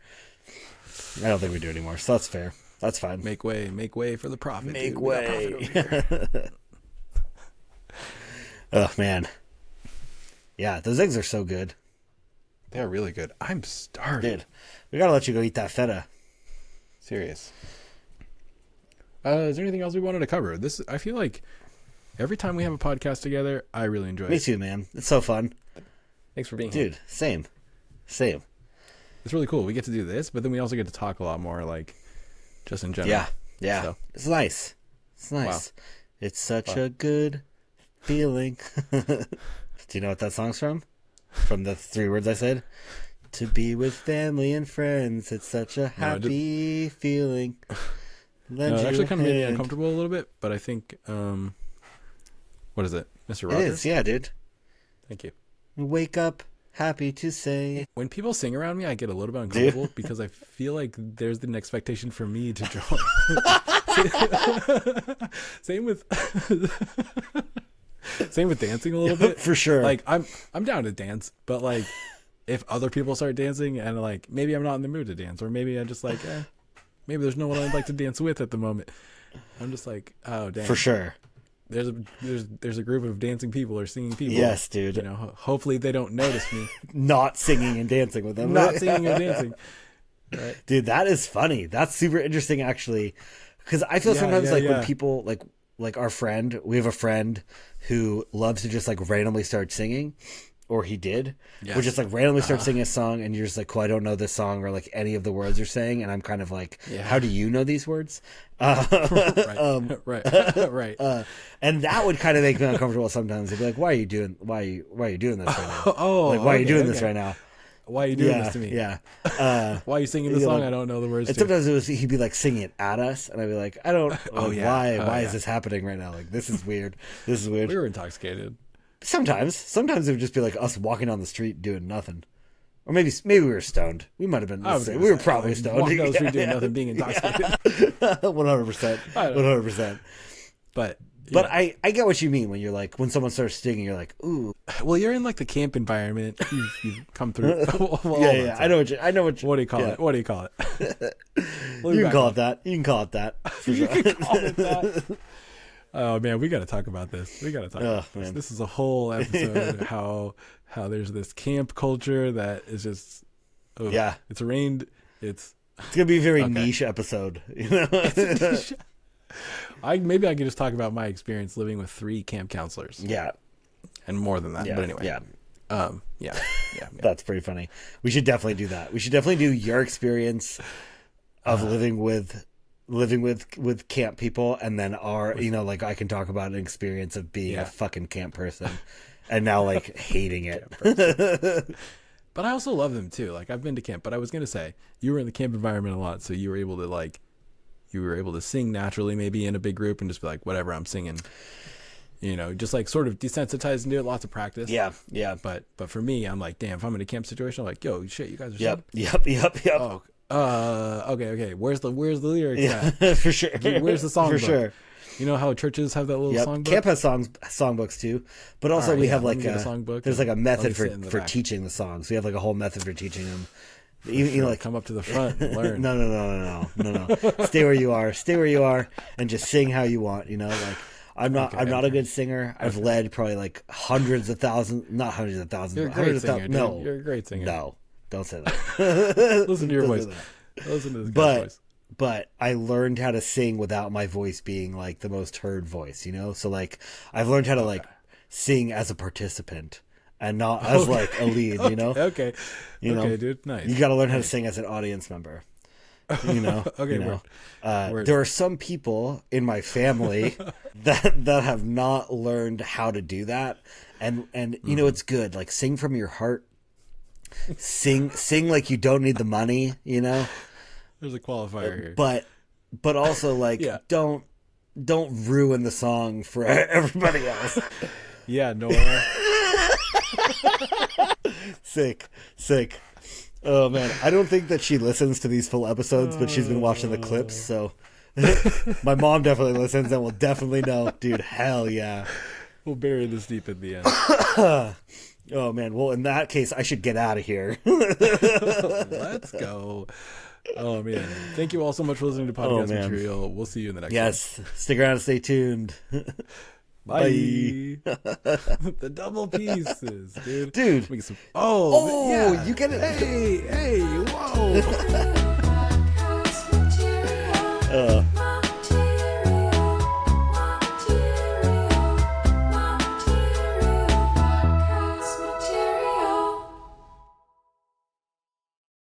So that's fair. That's fine. Make way for the profit. Make dude. way. Oh man. Yeah, those eggs are so good. They're really good. I'm starving. Dude, we gotta let you go eat that feta. Serious. Is there anything else we wanted to cover? I feel like every time we have a podcast together, I really enjoy it. Me too, man. It's so fun. Thanks for being here. Dude, same. It's really cool. We get to do this, but then we also get to talk a lot more, like, just in general. Yeah. So. It's nice. Wow. It's such a good feeling. Do you know what that song's from? From the 3 words I said? To be with family and friends. It's such a happy feeling. It actually kind of made me uncomfortable a little bit, but I think, what is it? Mr. Rogers? It is, yeah, dude. Thank you. Wake up. Happy to say. When people sing around me, I get a little bit uncomfortable because I feel like there's an expectation for me to join. Same with dancing a little bit. For sure. Like I'm down to dance, but like if other people start dancing and like maybe I'm not in the mood to dance, or maybe I'm just like, maybe there's no one I'd like to dance with at the moment. I'm just like, oh damn. For sure. There's a group of dancing people or singing people. Yes, dude. Hopefully they don't notice me. Not singing and dancing with them. Not singing and dancing. Right. Dude, that is funny. That's super interesting, actually. Because I feel sometimes when people, like, like we have a friend who loves to just like randomly start singing, or he did, Yes. would just like randomly start singing a song, and you're just like, cool, I don't know this song or like any of the words you're saying, and I'm kind of like, how do you know these words? Right. Right. And that would kind of make me uncomfortable sometimes. They'd be like, why are you doing this right now? Oh, like, why are you doing this okay. right now? Why are you doing this to me? Yeah. Why are you singing the you know, song like- I don't know the words And to? sometimes he'd be like singing it at us, and I'd be like, I don't. Like, yeah. Why Yeah. is this happening right now? Like, this is weird. This is weird. We were intoxicated. Sometimes it would just be like us walking down the street doing nothing, or maybe we were stoned. We might have been. We were probably stoned. Walking down the street doing nothing, being intoxicated. 100%. 100%. But I get what you mean when you're like, when someone starts singing, you're like, ooh. well, you're in like the camp environment. You've come through. Yeah. I know what you. What do you call it? What do you call it? You can call it that. You can call it that. For sure. You can call it that. Oh man, we got to talk about this. We got to talk about this. Man. This is a whole episode. how there's this camp culture that is just. Oh, Yeah. It's rained. It's gonna be a very niche episode. You know. Maybe I could just talk about my experience living with 3 camp counselors. Yeah. And more than that. Yeah. But anyway. Yeah. Yeah. That's pretty funny. We should definitely do that. We should definitely do your experience of living with camp people, and then our, like I can talk about an experience of being a fucking camp person and now like hating it. But I also love them too. Like I've been to camp, but I was going to say you were in the camp environment a lot. So you were able to sing naturally, maybe in a big group and just be like, whatever, I'm singing, just like sort of desensitized and do it, lots of practice. Yeah. But for me, I'm like, damn, if I'm in a camp situation, I'm like, yo, shit, you guys are singing? Yep. Okay. Where's the lyrics at? For sure. Where's the songbook? For sure. You know how churches have that little songbook? Camp has songbooks too, but also we have like a songbook. There's like a method sit in the for back. teaching the songs. We have like a whole method for teaching them. Like come up to the front and learn. No. Stay where you are and just sing how you want. Like I'm not a good singer. I've led probably like hundreds of thousands, not hundreds of thousands. You're a but great hundreds of singer. thousands. No, You're a great singer. No, don't say that. Listen to your voice. Listen to this guy's voice. But I learned how to sing without my voice being like the most heard voice, So like I've learned how to like sing as a participant and not as like a lead, Okay. Okay, dude. Nice. You got to learn how to sing as an audience member. Okay. There are some people in my family that have not learned how to do that, and it's good. Like sing from your heart. Sing like you don't need the money, There's a qualifier here. But also like don't ruin the song for everybody else. Yeah, Nora. Sick. Oh man, I don't think that she listens to these full episodes, but she's been watching the clips, so my mom definitely listens and will definitely know. Dude, hell yeah. We'll bury this deep at the end. Oh man, well in that case I should get out of here. Let's go. Oh man. Thank you all so much for listening to podcast material. We'll see you in the next one. Yes. Stick around and stay tuned. Bye. The double pieces, dude. Dude. You get it. Hey, whoa.